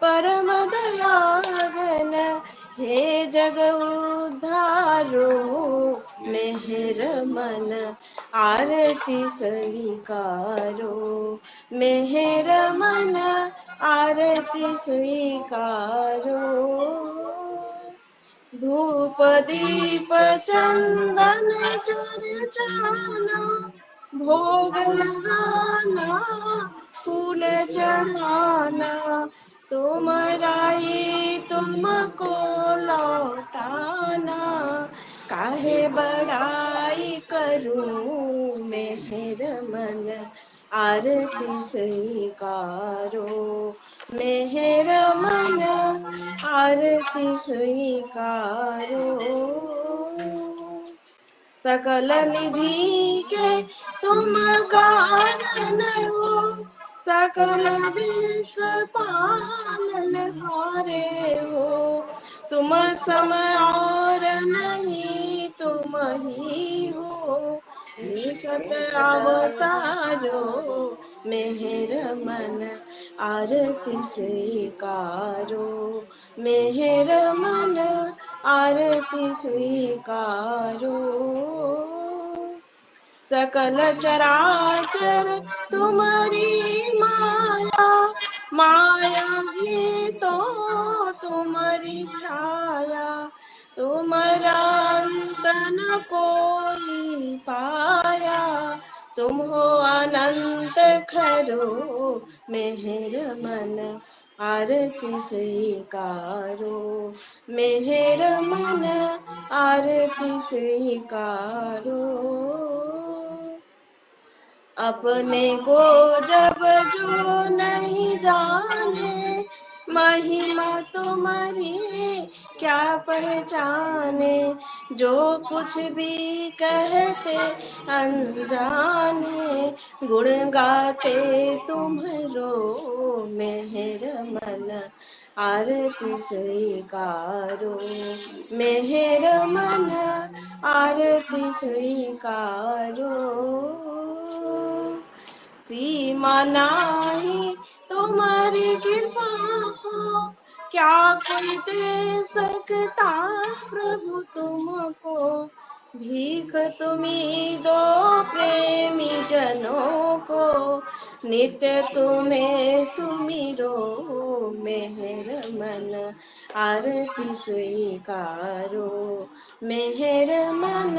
परम दयाघन, हे जग उद्धारो मेहर मन, आरती स्वीकारो मेहर मन, आरती स्वीकारो। धूप दीप चंदन चर्चाना, भोग लगाना फूल चढ़ाना, तुमराई तुमको लौटाना, काहे बड़ाई करूं मेहर मन, आरती स्वीकारो मेहर मन, आरती स्वीकारो। सकल निधि के तुम कारण हो, सकल विश्व पालन हारे हो, तुम सम और नहीं तुम ही हो, सत अवतारो मेहर मन, आरती स्वीकारो मेहर मन, आरती स्वीकारो। सकल चराचर तुम्हारी माया, माया ही तो तुम्हारी छाया, तुम्हारा अंत न कोई पाया, तुम हो अनंत खरो मेहर मन, आरती स्वीकारो मेहर मन, आरती स्वीकारो। अपने को जब जो नहीं जाने, महिमा तुम्हारी क्या पहचाने। जो कुछ भी कहते अनजाने, गुण गाते तुम्हारो मेहर मन। आरती स्वीकारो मेहर मन, आरती स्वीकारो। सीमा नाही तुम्हारी कृपा को, क्या कोई दे सकता प्रभु तुमको। भीख तुम्ही दो प्रेमी जनों को, नित्य तुम्हें सुमिरो मेहर मन। आरती स्वीकारो मेहर मन,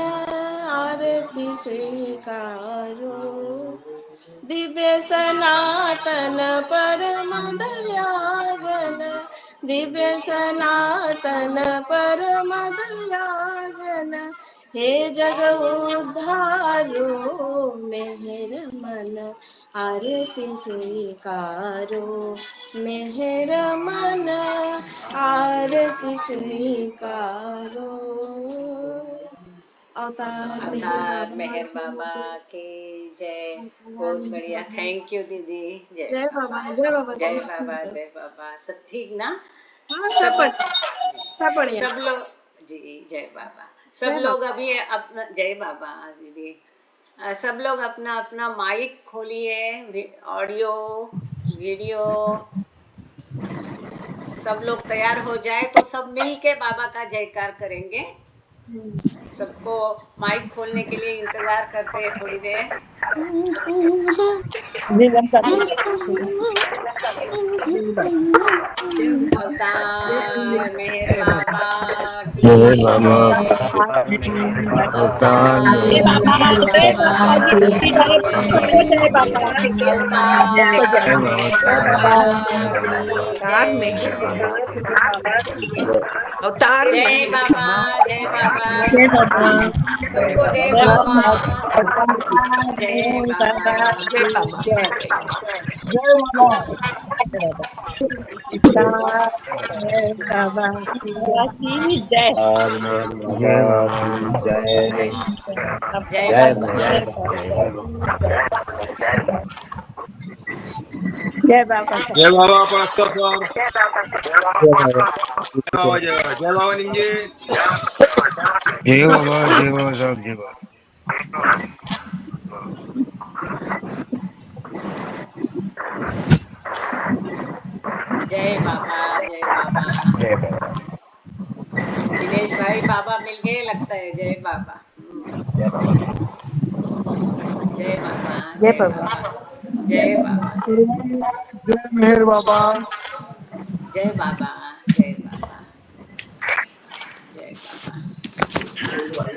आरती स्वीकारो। दिव्य सनातन परम दयागन, दिव्य सनातन परम दयागन। हे जग उद्धारो मेहर मन, आरती स्वीकारो मेहर मन, आरती स्वीकारो। अवतार मेहर बाबा की जय। बहुत बढ़िया, थैंक यू दीदी। जय बाबा, जय बाबा, जय बाबा, जय बाबा। सब ठीक ना? हाँ सब बढ़िया। सब लोग जी जय बाबा। सब जय लोग अभी अपना जय बाबा दीदी। सब लोग अपना अपना माइक खोलिए, ऑडियो वीडियो सब लोग तैयार हो जाए तो सब मिल के बाबा का जयकार करेंगे। सबको माइक खोलने के लिए इंतजार करते हैं थोड़ी देर। अवतार मेहर बाबा की जय बाबा, अवतार जय बाबा, जय बाबा जी की जय, जय बाबा, अवतार मेहर बाबा की अवतार जय मेहर बाबा, जय बाबा। सबको जय जय बाबा, बाबा, जय बाबा। जय बाबा। बाबा की जय। और मेहर बाबा की जय। जय जय बाबा। मेहर बाबा। जय बाबा। जय बाबा परस्पर जय बाबा, जय बाबा निंगे जय बाबा, जय बाबा साहब, जय बाबा। जय बाबा, जय बाबा। जय बाबा, दिनेश भाई बाबा मिल गए लगता है। जय बाबा। जय बाबा, जय जय बाबा। बाबा, जय बाबा, जय मेहर बाबा। जय बाबा, जय बाबा, जय बाबा।